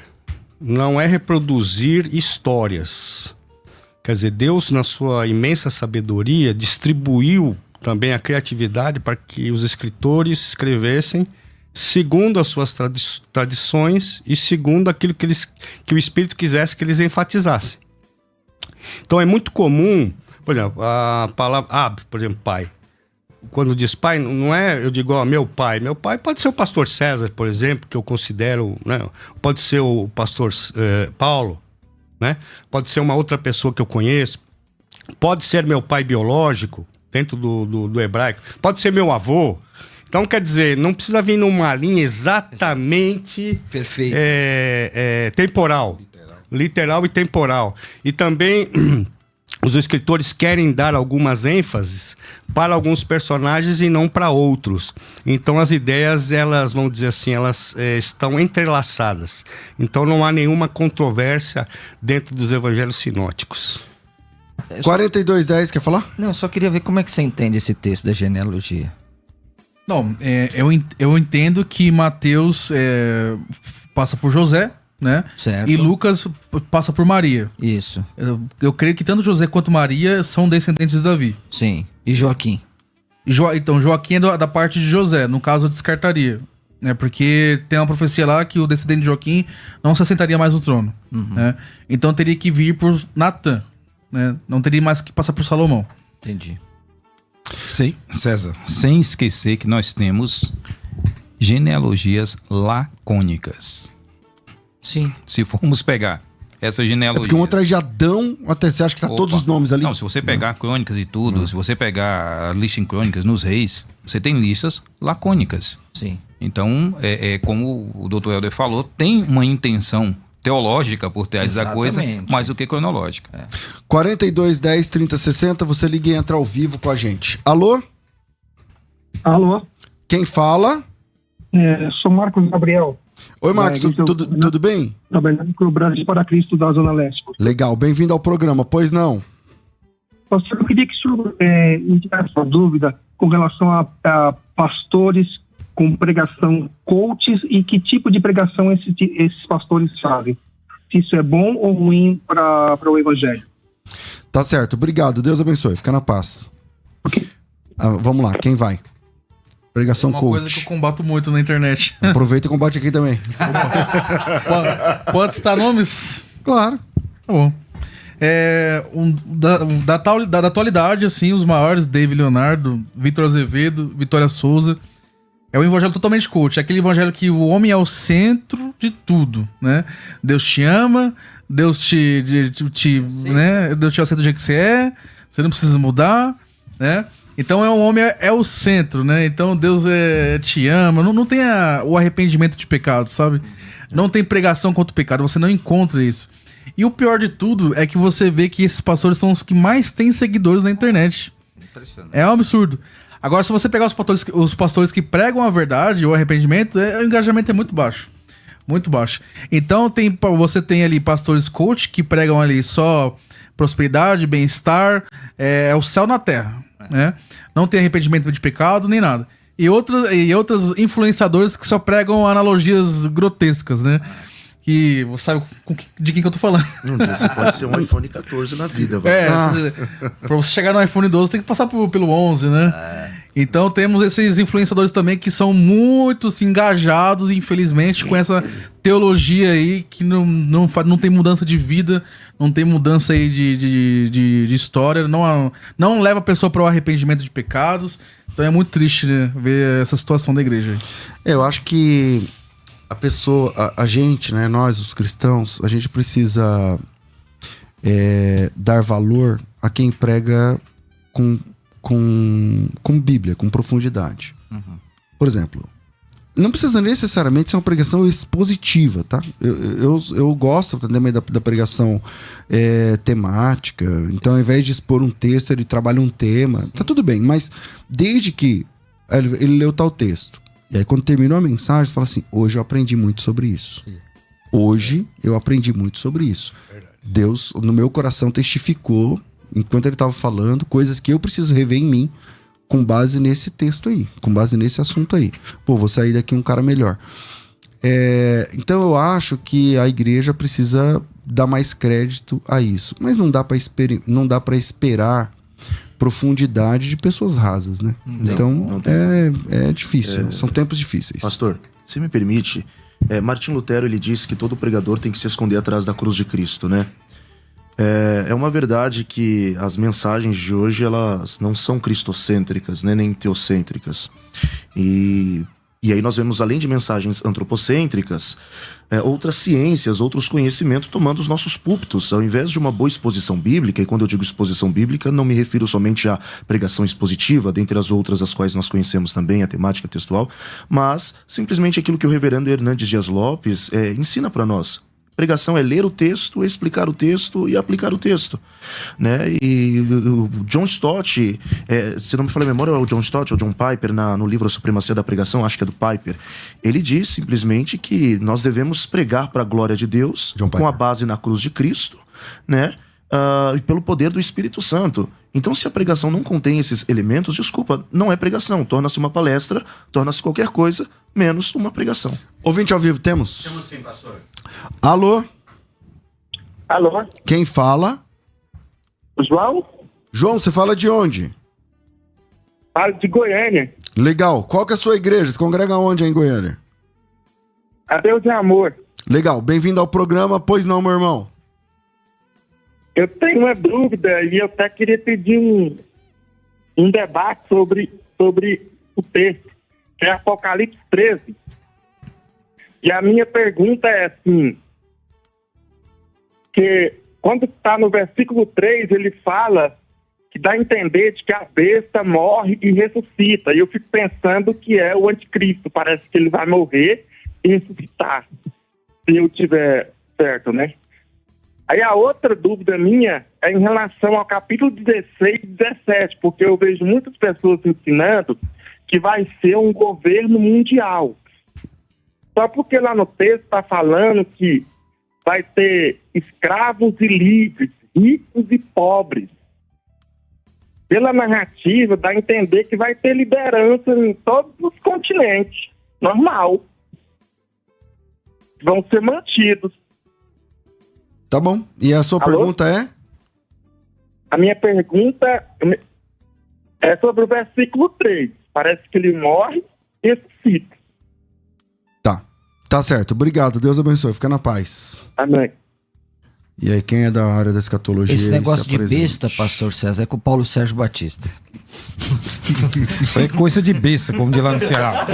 não é reproduzir histórias. Quer dizer, Deus, na sua imensa sabedoria, distribuiu também a criatividade para que os escritores escrevessem segundo as suas tradições e segundo aquilo que o Espírito quisesse que eles enfatizassem. Então é muito comum, por exemplo, a palavra Ab, por exemplo, pai. Quando diz pai, não é, eu digo, meu pai. Meu pai pode ser o pastor César, por exemplo, que eu considero, né? Pode ser o pastor Paulo, né? Pode ser uma outra pessoa que eu conheço. Pode ser meu pai biológico, dentro do hebraico. Pode ser meu avô. Então, quer dizer, não precisa vir numa linha exatamente temporal. Literal e temporal. E também os escritores querem dar algumas ênfases para alguns personagens e não para outros. Então as ideias, elas, vamos dizer assim, elas estão entrelaçadas. Então não há nenhuma controvérsia dentro dos evangelhos sinóticos. 4210, quer falar? Não, só queria ver como é que você entende esse texto da genealogia. Não, eu entendo que Mateus passa por José, né? Certo. E Lucas passa por Maria. Isso. Eu creio que tanto José quanto Maria são descendentes de Davi. Sim. E Joaquim? Então, Joaquim é da parte de José, no caso eu descartaria. Né? Porque tem uma profecia lá que o descendente de Joaquim não se assentaria mais no trono. Uhum. Né? Então teria que vir por Natã. Né? Não teria mais que passar por Salomão. Entendi. Sim, César, sem esquecer que nós temos genealogias lacônicas. Sim. Se formos pegar essa genealogia... porque um atrás de Adão, até você acha que tá todos os nomes ali? Não, se você pegar crônicas e tudo, se você pegar a lista em crônicas nos reis, você tem listas lacônicas. Sim. Então, como o Dr. Helder falou, tem uma intenção teológica por trás da coisa, mais do que cronológica. 42 10 30 60, você liga e entra ao vivo com a gente. Alô? Alô? Quem fala? Sou Marcos Gabriel. Oi, Marcos, tudo bem? Trabalhando com o Brasil para Cristo da Zona Leste. Legal, bem-vindo ao programa, pois não? Pastor, eu queria que o senhor me tirasse uma dúvida com relação a pastores com pregação coaches e que tipo de pregação esses pastores fazem. Se isso é bom ou ruim para o evangelho. Tá certo, obrigado, Deus abençoe, fica na paz. Vamos lá, quem vai? Pregação coach. Uma coisa que eu combato muito na internet. Aproveita e combate aqui também. Pode citar nomes? Claro. Tá bom. Da atualidade, assim, os maiores, David Leonardo, Vitor Azevedo, Vitória Souza. É um evangelho totalmente coach. É aquele evangelho que o homem é o centro de tudo, né? Deus te ama, Deus né? Deus te aceita do jeito que você é, você não precisa mudar, né? Então o homem é o centro, né? Então Deus te ama. Não tem o arrependimento de pecado, sabe? Não tem pregação contra o pecado. Você não encontra isso. E o pior de tudo é que você vê que esses pastores são os que mais têm seguidores na internet. É um absurdo. Agora, se você pegar os pastores que pregam a verdade, o arrependimento, o engajamento é muito baixo. Muito baixo. Então você tem ali pastores coach que pregam ali só prosperidade, bem-estar, é o céu na terra. Né? Não tem arrependimento de pecado nem nada. E outros influenciadores que só pregam analogias grotescas, né? Que você sabe de quem que eu tô falando. Um dia você pode ser um iPhone 14 na vida. Pra você chegar no iPhone 12 tem que passar pelo 11, né? Então temos esses influenciadores também que são muito engajados, infelizmente, com essa teologia aí que não tem mudança de vida, não tem mudança aí de história, não leva a pessoa para o arrependimento de pecados. Então é muito triste, né, ver essa situação da igreja. Eu acho que a pessoa, a gente, né, nós os cristãos, a gente precisa dar valor a quem prega com Bíblia, com profundidade. Por exemplo, não precisa necessariamente ser uma pregação expositiva, tá? Eu gosto também da pregação temática. Então, ao invés de expor um texto, ele trabalha um tema. Tá tudo bem, mas desde que ele leu tal texto, e aí quando terminou a mensagem, você fala assim, hoje eu aprendi muito sobre isso. Hoje eu aprendi muito sobre isso. Deus, no meu coração, testificou, enquanto ele estava falando, coisas que eu preciso rever em mim, com base nesse texto aí, com base nesse assunto aí. Pô, vou sair daqui um cara melhor. Então eu acho que a igreja precisa dar mais crédito a isso. Mas não dá para esperar profundidade de pessoas rasas, né? Então é difícil, são tempos difíceis. Pastor, se me permite, Martim Lutero, ele disse que todo pregador tem que se esconder atrás da cruz de Cristo, né? É uma verdade que as mensagens de hoje, elas não são cristocêntricas, né, nem teocêntricas. E aí nós vemos, além de mensagens antropocêntricas, outras ciências, outros conhecimentos tomando os nossos púlpitos. Ao invés de uma boa exposição bíblica, e quando eu digo exposição bíblica, não me refiro somente à pregação expositiva, dentre as outras as quais nós conhecemos também, a temática textual, mas simplesmente aquilo que o reverendo Hernandes Dias Lopes ensina para nós. Pregação é ler o texto, explicar o texto e aplicar o texto, né? E o John Stott, se não me falha a memória, é o John Stott ou John Piper, no livro A Supremacia da Pregação, acho que é do Piper, ele diz simplesmente que nós devemos pregar para a glória de Deus, com a base na cruz de Cristo, né? E pelo poder do Espírito Santo. Então, se a pregação não contém esses elementos, desculpa, não é pregação, torna-se uma palestra, torna-se qualquer coisa, menos uma pregação. Ouvinte ao vivo, temos? Temos sim, pastor. Alô? Alô? Quem fala? João? João, você fala de onde? Falo de Goiânia. Legal. Qual que é a sua igreja? Você congrega onde em Goiânia? A Deus é Amor. Legal. Bem-vindo ao programa. Pois não, meu irmão? Eu tenho uma dúvida e eu até queria pedir um debate sobre o texto, que é Apocalipse 13. E a minha pergunta é assim, que quando está no versículo 3, ele fala que dá a entender de que a besta morre e ressuscita. E eu fico pensando que é o anticristo, parece que ele vai morrer e ressuscitar. Se certo, né? Aí a outra dúvida minha é em relação ao capítulo 16 e 17, porque eu vejo muitas pessoas ensinando que vai ser um governo mundial. Só porque lá no texto está falando que vai ter escravos e livres, ricos e pobres. Pela narrativa, dá a entender que vai ter liderança em todos os continentes. Normal. Vão ser mantidos. Tá bom. E a sua pergunta é? A minha pergunta é sobre o versículo 3. Parece que ele morre e ressuscita. Tá certo. Obrigado. Deus abençoe. Fica na paz. Amém. E aí, quem é da área da escatologia? Esse negócio de besta, pastor César, é com o Paulo Sérgio Batista. Isso é coisa de besta, como diz lá no Ceará.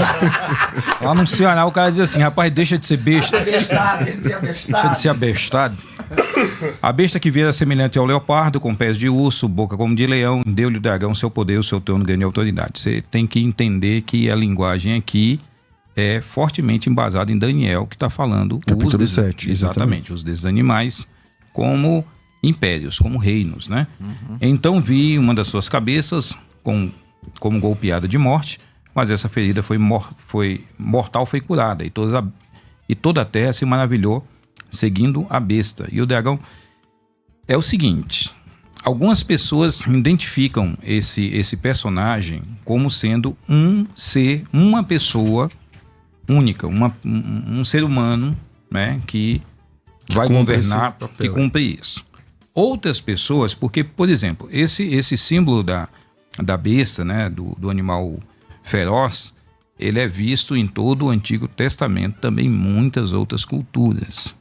Lá no Ceará o cara diz assim, rapaz, deixa de ser besta. Deixa de ser abestado. A besta que vira semelhante ao leopardo, com pés de urso, boca como de leão, deu-lhe o dragão seu poder, o seu trono, grande autoridade. Você tem que entender que a linguagem aqui é fortemente embasada em Daniel, que está falando... Capítulo 7. Exatamente, os desses animais como impérios, como reinos, né? Então vi uma das suas cabeças como golpeada de morte, mas essa ferida foi mortal, foi curada, e toda a terra se maravilhou seguindo a besta. E o dragão é o seguinte: algumas pessoas identificam esse personagem como sendo um ser, uma pessoa única, um ser humano, né, que vai governar, que cumpre isso. Outras pessoas, porque, por exemplo, esse símbolo da besta, né, do animal feroz, ele é visto em todo o Antigo Testamento, também em muitas outras culturas.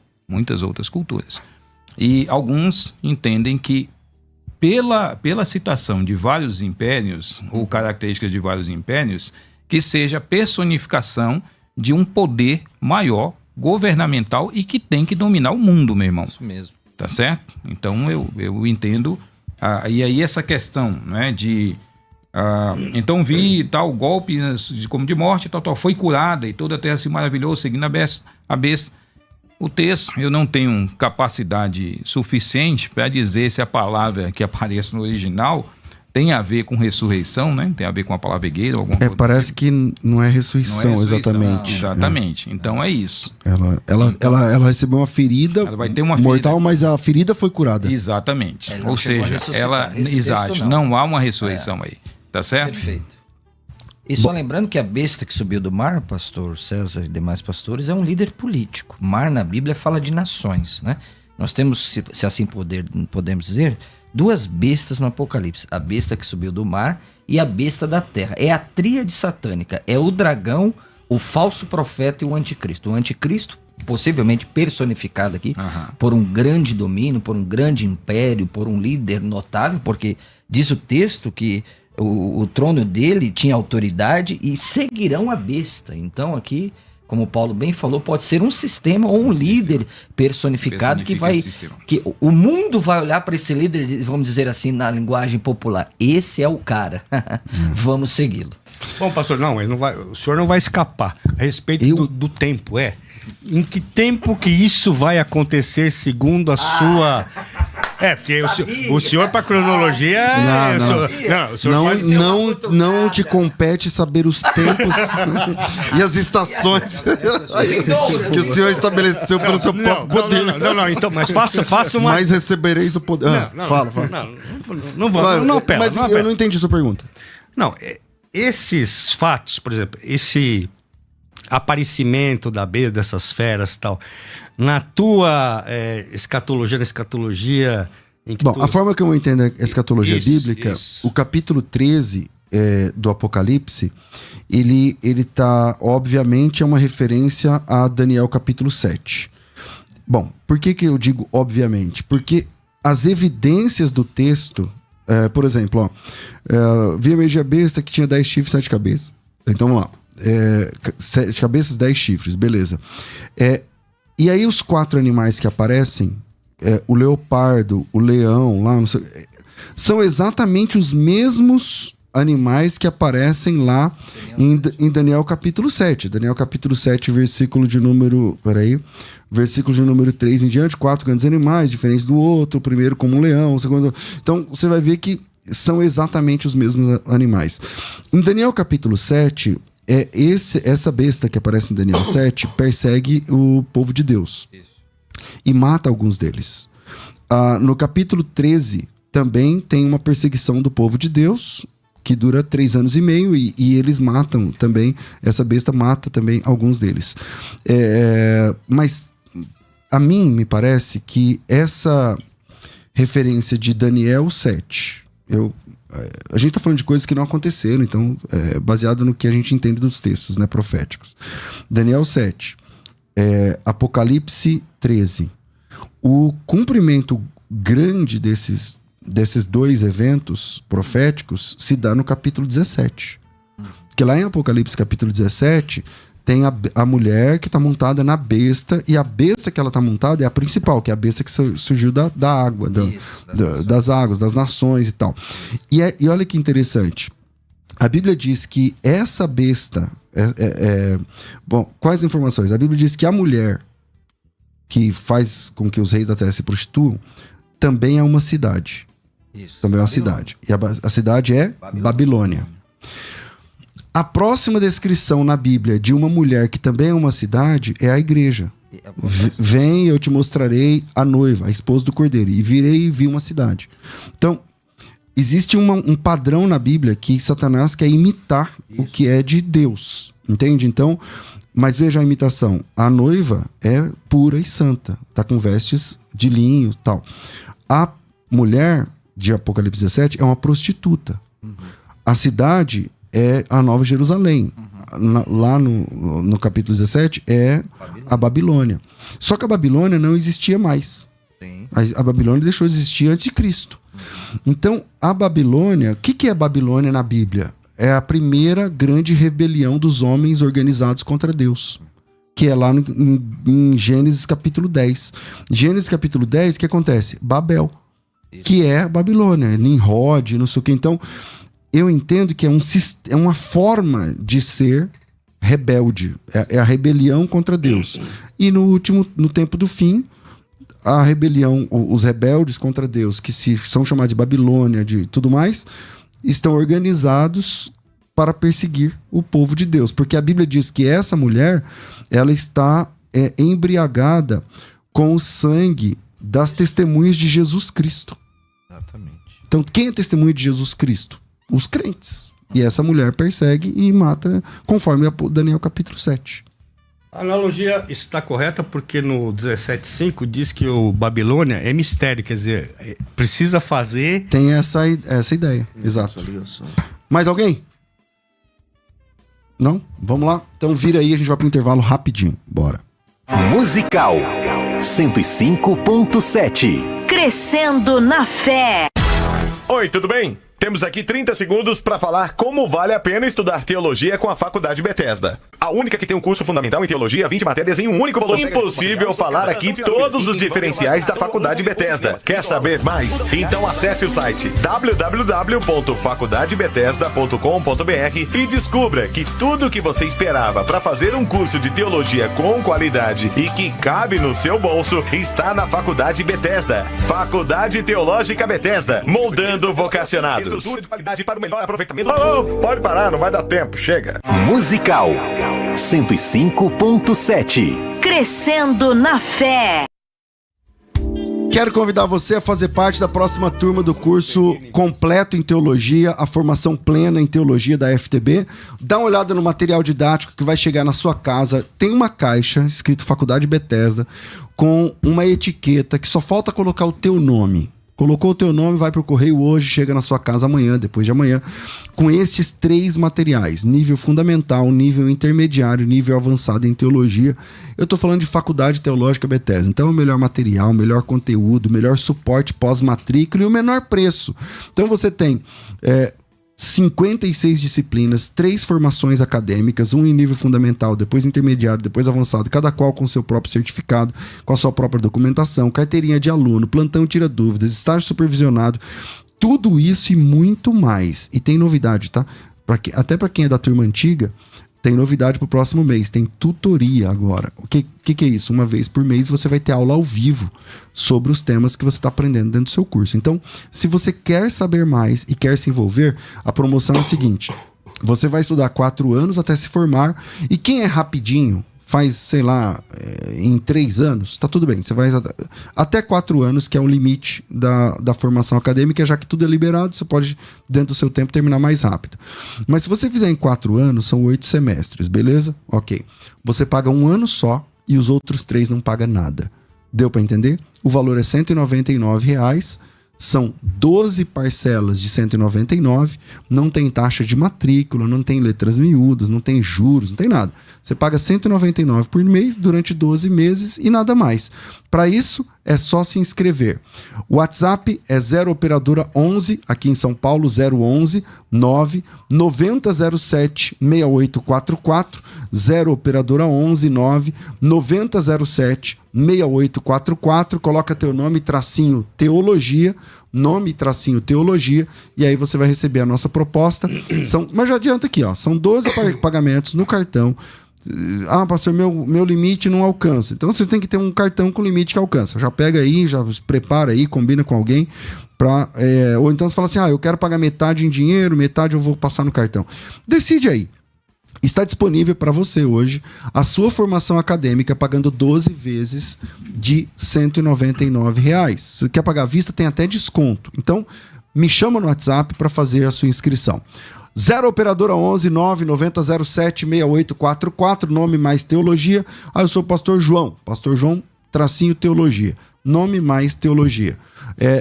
E alguns entendem que pela citação de vários impérios, ou características de vários impérios, que seja personificação de um poder maior, governamental, e que tem que dominar o mundo, meu irmão. Isso mesmo. Tá certo? Então eu entendo. E aí essa questão, né, de... então vi tal golpe como de morte, tal, foi curada, e toda a terra se maravilhou, seguindo a besta. O texto, eu não tenho capacidade suficiente para dizer se a palavra que aparece no original tem a ver com ressurreição, né? Tem a ver com a palavra guerreiro, alguma coisa. Parece que não é ressurreição, exatamente. Exatamente. Então é isso. Ela recebeu uma ferida, ela vai ter uma mortal, ferida, mas a ferida foi curada. Exatamente. Ou seja, não há uma ressurreição aí. Tá certo? Perfeito. E só lembrando que a besta que subiu do mar, pastor César e demais pastores, é um líder político. Mar na Bíblia fala de nações, né? Nós temos, se assim podemos dizer, duas bestas no Apocalipse. A besta que subiu do mar e a besta da terra. É a tríade satânica. É o dragão, o falso profeta e o anticristo. O anticristo, possivelmente personificado aqui, por um grande domínio, por um grande império, por um líder notável, porque diz o texto que o trono dele tinha autoridade e seguirão a besta. Então aqui, como o Paulo bem falou, pode ser um sistema ou um líder personificado que vai... que o mundo vai olhar para esse líder, vamos dizer assim, na linguagem popular. Esse é o cara. Vamos segui-lo. Bom, pastor, não, o senhor não vai escapar. A respeito do tempo, em que tempo que isso vai acontecer segundo a sua... porque o senhor para cronologia... Não te compete saber os tempos e as estações que o senhor estabeleceu pelo seu próprio poder. Não, então, mas faça uma... Mas recebereis o poder. Fala. Mas eu não entendi sua pergunta. Não, esses fatos, por exemplo, esse aparecimento da besta, dessas feras e tal, na tua escatologia... A forma que eu entendo a escatologia bíblica, o capítulo 13 do Apocalipse, ele tá, obviamente, é uma referência a Daniel capítulo 7. Bom, por que eu digo obviamente? Porque as evidências do texto, por exemplo, vi a meio besta que tinha 10 chifres e 7 cabeças. Então vamos lá. 7 cabeças, 10 chifres, beleza. E aí os 4 animais que aparecem, o leopardo, o leão, lá, não sei, são exatamente os mesmos animais que aparecem lá em Daniel capítulo 7. Daniel capítulo 7, versículo de número 3 em diante, 4 grandes animais, diferentes do outro, o primeiro como um leão, o segundo... Então, você vai ver que são exatamente os mesmos animais. Em Daniel capítulo 7, essa besta que aparece em Daniel 7 persegue o povo de Deus. E mata alguns deles. No capítulo 13, também tem uma perseguição do povo de Deus, que dura 3 anos e meio, e eles matam também, essa besta mata também alguns deles. Mas a mim me parece que essa referência de Daniel 7, a gente está falando de coisas que não aconteceram, então, baseado no que a gente entende dos textos, né, proféticos. Daniel 7, Apocalipse 13. O cumprimento grande desses 2 eventos proféticos se dá no capítulo 17. Porque lá em Apocalipse capítulo 17 tem a mulher que está montada na besta, e a besta que ela está montada é a principal, que é a besta que surgiu da água, das águas, das nações e tal. E olha que interessante, a Bíblia diz que essa besta... Bom, quais informações? A Bíblia diz que a mulher que faz com que os reis da terra se prostituam também é uma cidade. Isso. Também é uma cidade. E a cidade é Babilônia. A próxima descrição na Bíblia de uma mulher que também é uma cidade é a igreja. Vem, eu te mostrarei a noiva, a esposa do cordeiro. E virei e vi uma cidade. Então, existe um padrão na Bíblia que Satanás quer imitar o que é de Deus. Entende? Então, mas veja a imitação. A noiva é pura e santa. Está com vestes de linho e tal. A mulher de Apocalipse 17 é uma prostituta. A cidade é a Nova Jerusalém. Lá no capítulo 17 é a Babilônia. Só que a Babilônia não existia mais. A Babilônia deixou de existir antes de Cristo. Então, a Babilônia... O que é Babilônia na Bíblia? É a primeira grande rebelião dos homens organizados contra Deus. Que é lá em Gênesis capítulo 10. Gênesis capítulo 10, o que acontece? Babel. Que é a Babilônia. Nimrod, não sei o que. Então, eu entendo que é uma forma de ser rebelde. É a rebelião contra Deus. E no tempo do fim, a rebelião, os rebeldes contra Deus, que são chamados de Babilônia, de tudo mais, estão organizados para perseguir o povo de Deus. Porque a Bíblia diz que essa mulher, ela está embriagada com o sangue das testemunhas de Jesus Cristo. Exatamente. Então, quem é testemunha de Jesus Cristo? Os crentes. E essa mulher persegue e mata, conforme Daniel capítulo 7. A analogia está correta porque no 17:5 diz que o Babilônia é mistério, quer dizer, precisa fazer... Tem essa ideia, exato. Mais alguém? Não? Vamos lá? Então vira aí, a gente vai para o intervalo rapidinho. Bora. Musical 105.7. Crescendo na fé. Oi, tudo bem? Temos aqui 30 segundos para falar como vale a pena estudar teologia com a Faculdade Bethesda. A única que tem um curso fundamental em teologia, 20 matérias em um único valor. Impossível falar aqui todos os diferenciais da Faculdade Bethesda. Quer saber mais? Então acesse o site www.faculdadebethesda.com.br e descubra que tudo o que você esperava para fazer um curso de teologia com qualidade e que cabe no seu bolso está na Faculdade Bethesda. Faculdade Teológica Bethesda, moldando vocacionados. De qualidade para o melhor aproveitamento. Pode parar, não vai dar tempo, chega. Musical 105.7. Crescendo na fé. Quero convidar você a fazer parte da próxima turma do curso completo em teologia, a formação plena em teologia da FTB. Dá uma olhada no material didático que vai chegar na sua casa. Tem uma caixa escrito Faculdade Bethesda com uma etiqueta que só falta colocar o teu nome. Colocou o teu nome, vai pro correio hoje, chega na sua casa amanhã, depois de amanhã, com estes 3 materiais, nível fundamental, nível intermediário, nível avançado em teologia. Eu tô falando de Faculdade Teológica Bethesda. Então, o melhor material, o melhor conteúdo, o melhor suporte pós-matrícula e o menor preço. Então, você tem 56 disciplinas, 3 formações acadêmicas, um em nível fundamental, depois intermediário, depois avançado, cada qual com seu próprio certificado, com a sua própria documentação, carteirinha de aluno, plantão tira dúvidas, estágio supervisionado, Tudo isso e muito mais. E tem novidade, tá? Até para quem é da turma antiga, tem novidade pro próximo mês. Tem tutoria agora. O que é isso? Uma vez por mês você vai ter aula ao vivo sobre os temas que você está aprendendo dentro do seu curso. Então, se você quer saber mais e quer se envolver, a promoção é a seguinte. Você vai estudar 4 anos até se formar. E quem é rapidinho, faz, sei lá, em 3 anos, tá tudo bem. Você vai até 4 anos, que é o limite da formação acadêmica, já que tudo é liberado, você pode, dentro do seu tempo, terminar mais rápido. Mas se você fizer em 4 anos, são 8 semestres, beleza? Ok. Você paga 1 ano só e os outros 3 não paga nada. Deu para entender? O valor é R$ 199,00. São 12 parcelas de 199, não tem taxa de matrícula, não tem letras miúdas, não tem juros, não tem nada. Você paga 199 por mês durante 12 meses e nada mais. Para isso, é só se inscrever. O WhatsApp é 0 operadora 11, aqui em São Paulo, 011 9 9007 6844, 0 operadora 11 9 9007 6844, coloca teu nome, tracinho teologia, e aí você vai receber a nossa proposta. Mas já adianta aqui, ó, são 12 pagamentos no cartão. Ah, pastor, meu limite não alcança. Então você tem que ter um cartão com limite que alcança. Já pega aí, já se prepara aí, combina com alguém. Ou então você fala assim, eu quero pagar metade em dinheiro, metade eu vou passar no cartão. Decide aí. Está disponível para você hoje a sua formação acadêmica pagando 12 vezes de R$ 199,00. Se quer pagar à vista, tem até desconto. Então, me chama no WhatsApp para fazer a sua inscrição. 0 operadora 11 9 9007 6844, nome mais teologia. Eu sou o pastor João tracinho teologia, nome mais teologia.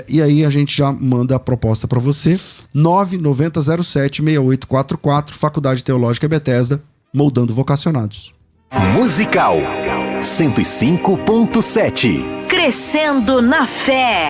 E aí a gente já manda a proposta para você. 9 9007 6844, Faculdade Teológica Bethesda, moldando vocacionados. Musical 105.7. Crescendo na fé.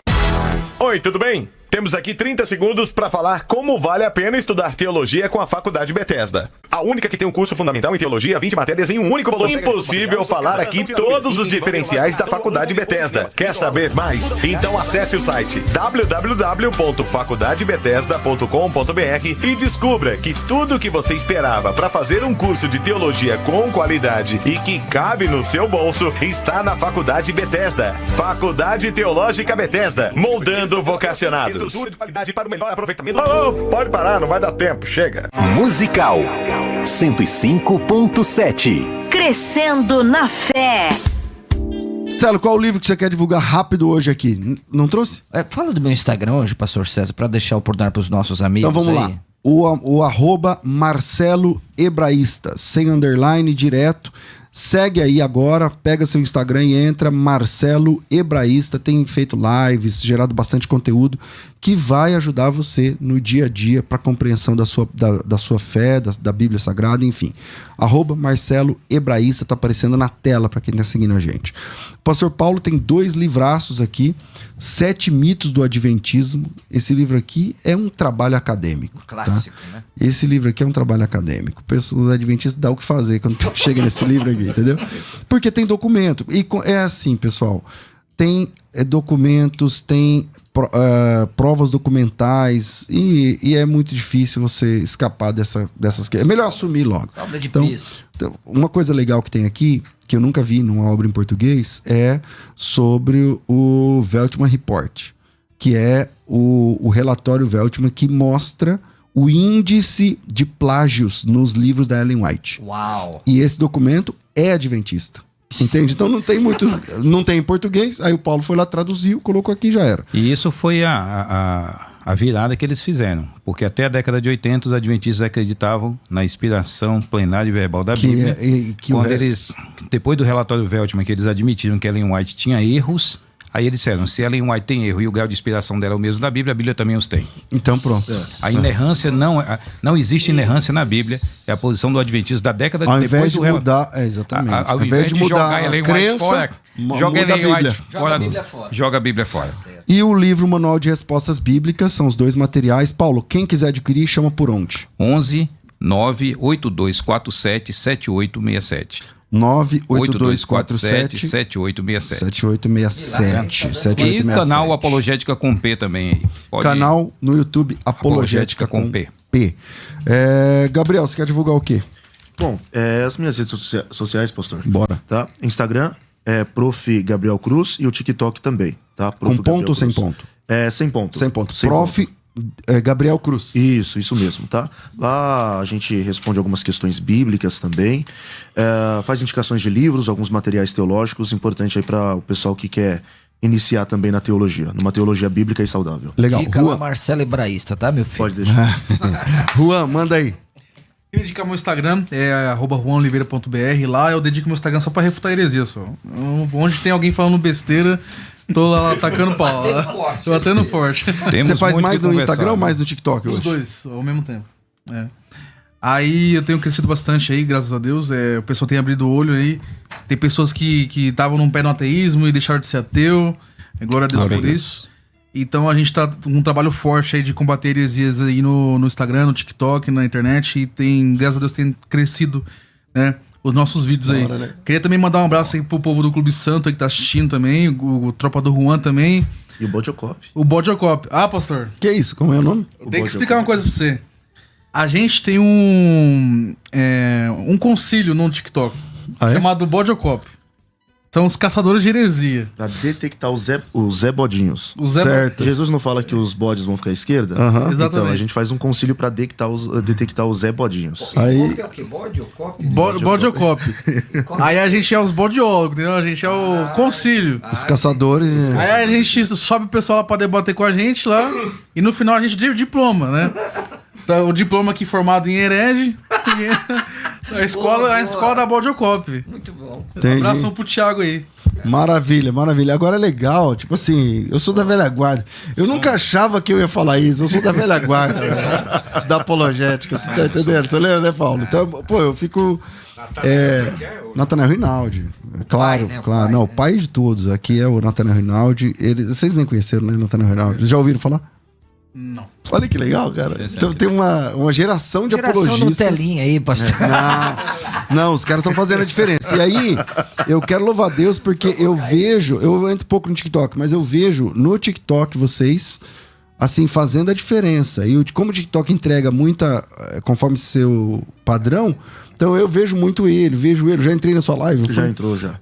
Oi, tudo bem? Temos aqui 30 segundos para falar como vale a pena estudar teologia com a Faculdade Bethesda. A única que tem um curso fundamental em teologia, 20 matérias em um único valor. Impossível falar aqui todos os diferenciais da Faculdade Bethesda. Quer saber mais? Então acesse o site www.faculdadebethesda.com.br e descubra que tudo o que você esperava para fazer um curso de teologia com qualidade e que cabe no seu bolso está na Faculdade Bethesda. Faculdade Teológica Bethesda, moldando vocacionados. Para o melhor aproveitamento. Pode parar, não vai dar tempo, chega. Musical 105.7. Crescendo na fé. Celo, qual o livro que você quer divulgar rápido hoje aqui? Não trouxe? Fala do meu Instagram hoje, pastor César, para deixar a oportunidade para os nossos amigos. Então vamos lá. O arroba Marcelo Hebraísta, sem underline, direto. Segue aí agora, pega seu Instagram e entra, Marcelo Hebraísta, tem feito lives, gerado bastante conteúdo que vai ajudar você no dia a dia para a compreensão da sua fé, da Bíblia Sagrada, enfim. Arroba Marcelo Hebraísta, tá aparecendo na tela para quem está seguindo a gente. O pastor Paulo tem 2 livraços aqui, 7 mitos do Adventismo. Esse livro aqui é um trabalho acadêmico. Clássico, né? Esse livro aqui é um trabalho acadêmico. O pessoal do Adventista dá o que fazer quando chega nesse livro aqui, entendeu? Porque tem documento. E é assim, pessoal. Tem documentos, tem provas documentais e é muito difícil você escapar dessas... É melhor assumir logo. Obra de então, peso. Uma coisa legal que tem aqui, que eu nunca vi numa obra em português, é sobre o Veltman Report, que é o relatório Veltman que mostra o índice de plágios nos livros da Ellen White. Uau! E esse documento é adventista. Entende? Então não tem não tem em português, aí o Paulo foi lá, traduziu, colocou aqui e já era. E isso foi a virada que eles fizeram, porque até a década de 80 os adventistas acreditavam na inspiração plenária e verbal da Bíblia. Quando eles, depois do relatório Veltman, que eles admitiram que Ellen White tinha erros, aí eles disseram, se Ellen White tem erro e o grau de inspiração dela é o mesmo da Bíblia, a Bíblia também os tem. Então pronto. A inerrância não existe inerrância na Bíblia, é a posição do adventista da década de depois do... Ao invés de mudar, exatamente. Ao invés de mudar a crença, joga a Bíblia. Joga a Bíblia fora. E o livro Manual de Respostas Bíblicas, são os 2 materiais. Paulo, quem quiser adquirir, chama por onde? 11 98247 7867. 98247 7867. E canal Apologética com P também aí. Canal no YouTube Apologética com P. Gabriel, você quer divulgar o quê? Bom, as minhas redes sociais, pastor. Bora. Tá? Instagram é Prof. Gabriel Cruz e o TikTok também, tá? Prof. Com ponto ou sem ponto? Sem ponto. Sem ponto. Prof. Gabriel Cruz. Isso mesmo, tá? Lá a gente responde algumas questões bíblicas também, faz indicações de livros, alguns materiais teológicos, importante aí para o pessoal que quer iniciar também na teologia, numa teologia bíblica e saudável. Legal. Dica lá, Marcelo Hebraísta, tá, meu filho? Pode deixar. Juan, manda aí. Eu indico meu Instagram, @juanoliveira.br. Lá eu dedico meu Instagram só pra refutar heresia, só. Onde tem alguém falando besteira, tô lá atacando pau. Tô batendo forte. Você faz mais no Instagram ou mais no TikTok hoje? Os dois, ao mesmo tempo. Aí eu tenho crescido bastante aí, graças a Deus. O pessoal tem abrido o olho aí. Tem pessoas que estavam num pé no ateísmo e deixaram de ser ateu. Glória a Deus por isso. Então a gente tá com um trabalho forte aí de combater heresias aí no Instagram, no TikTok, na internet. E graças a Deus, tem crescido, né, os nossos vídeos aí. Né? Queria também mandar um abraço aí pro povo do Clube Santo aí que tá assistindo também. O Tropa do Juan também. E o Bodiocop. O Bodiocop. Ah, pastor. Que isso? Como é o nome? Tem que explicar uma coisa pra você. A gente tem um concílio no TikTok chamado Bodiocop. São os caçadores de heresia. Pra detectar os Zé Bodinhos. Certo. Jesus não fala que os bodes vão ficar à esquerda? Exatamente. Então a gente faz um concílio pra detectar os Zé Bodinhos. Aí... É o que? Bode ou cop? Bodiocop. Aí a gente é os bodiólogos, entendeu? A gente é o concílio. Os caçadores. Aí a gente sobe o pessoal lá pra debater com a gente lá. E no final a gente deu diploma, né? O diploma aqui formado em herege. A escola da Bodiocop. Muito bom. Entendi. Um abração pro Thiago aí. Maravilha, maravilha. Agora é legal, tipo assim, eu sou da velha guarda. Eu nunca achava que eu ia falar isso. Eu sou da velha guarda, da apologética. Você tá entendendo? Você lembra, né, Paulo? Então, pô, eu fico... Natanael Rinaldi. Claro, claro. Não, o pai de todos. Aqui é o Natanael Rinaldi. Vocês nem conheceram, né, Natanael Rinaldi? Já ouviram falar? Não. Olha que legal, cara. Então tem uma geração de apologistas. No telinha aí, pastor. Não, os caras estão fazendo a diferença. E aí, eu quero louvar a Deus porque eu entro pouco no TikTok, mas eu vejo no TikTok vocês, assim, fazendo a diferença. E como o TikTok entrega muita, conforme seu padrão, então eu vejo ele. Já entrei na sua live. Já entrou, já.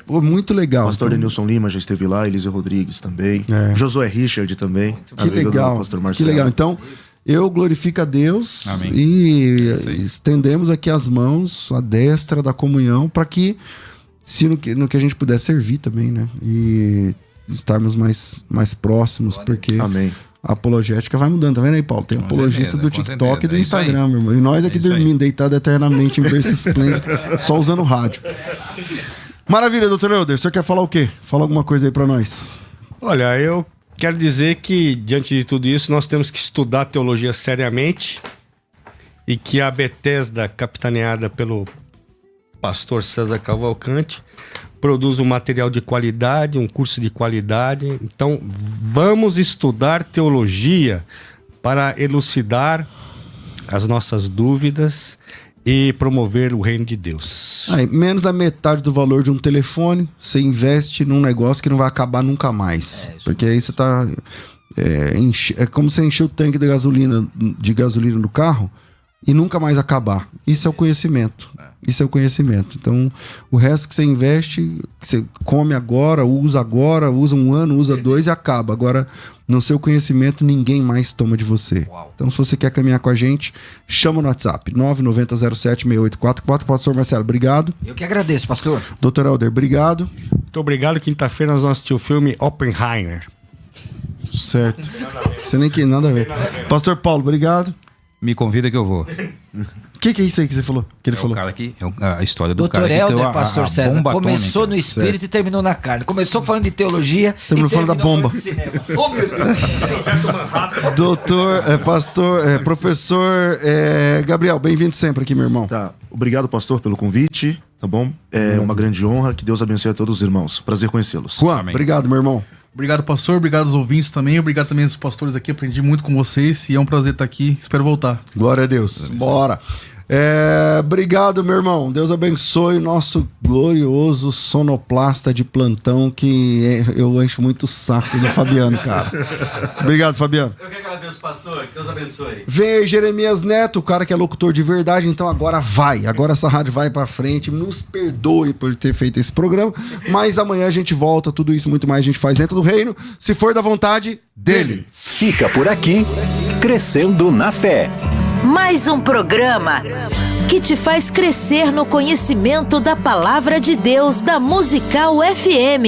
Muito legal. Pastor Denilson Lima já esteve lá, Elise Rodrigues também. Josué Richard também. Que legal, Pastor Marcelo. que legal. Então, eu glorifico a Deus. Amém. E estendemos aqui as mãos, a destra da comunhão, para que, se no que a gente puder servir também, né? E estarmos mais próximos, porque... Amém. A apologética vai mudando, tá vendo aí, Paulo? Tem apologista do TikTok e do Instagram, meu irmão. E nós aqui dormindo, deitado eternamente em berço esplêndido, só usando rádio. Maravilha, doutor Helder. O senhor quer falar o quê? Fala alguma coisa aí pra nós. Olha, eu quero dizer que, diante de tudo isso, nós temos que estudar teologia seriamente e que a Bethesda, capitaneada pelo pastor César Cavalcante, produz um material de qualidade, um curso de qualidade. Então, vamos estudar teologia para elucidar as nossas dúvidas e promover o reino de Deus. Menos da metade do valor de um telefone, você investe num negócio que não vai acabar nunca mais. Porque aí você tá... É como você encher o tanque de gasolina do carro e nunca mais acabar. Isso é o conhecimento. Isso é o conhecimento. Então, o resto que você investe, que você come agora, usa um ano, usa 2 e acaba. Agora, no seu conhecimento, ninguém mais toma de você. Uau. Então, se você quer caminhar com a gente, chama no WhatsApp, 990076844. Pastor Marcelo, obrigado. Eu que agradeço, pastor. Doutor Helder, obrigado. Muito obrigado. Quinta-feira nós vamos assistir o filme Oppenheimer. Certo. Você nem que nada a ver. Pastor Paulo, obrigado. Me convida que eu vou. O que é isso aí que você falou? Que ele falou? O cara aqui, a história do Doutor cara Helder, que deu pastor César, começou no espírito certo. E terminou na carne. Começou falando de teologia terminou falando da bomba. Oh, meu Deus. Doutor, professor Gabriel, bem-vindo sempre aqui, meu irmão. Tá. Obrigado, pastor, pelo convite, tá bom? É uma grande honra, que Deus abençoe a todos os irmãos. Prazer conhecê-los. Juan, obrigado, meu irmão. Obrigado, pastor. Obrigado aos ouvintes também. Obrigado também aos pastores aqui. Aprendi muito com vocês e é um prazer estar aqui. Espero voltar. Glória a Deus. Bora. Obrigado, meu irmão. Deus abençoe o nosso glorioso sonoplasta de plantão, que eu encho muito o saco do Fabiano, cara. Obrigado, Fabiano. Eu que agradeço, pastor. Que Deus abençoe. Vem aí Jeremias Neto, o cara que é locutor de verdade, então agora vai. Agora essa rádio vai pra frente. Nos perdoe por ter feito esse programa, mas amanhã a gente volta, tudo isso muito mais a gente faz dentro do reino, se for da vontade dele. Fica por aqui, Crescendo na Fé. Mais um programa que te faz crescer no conhecimento da Palavra de Deus da Musical FM.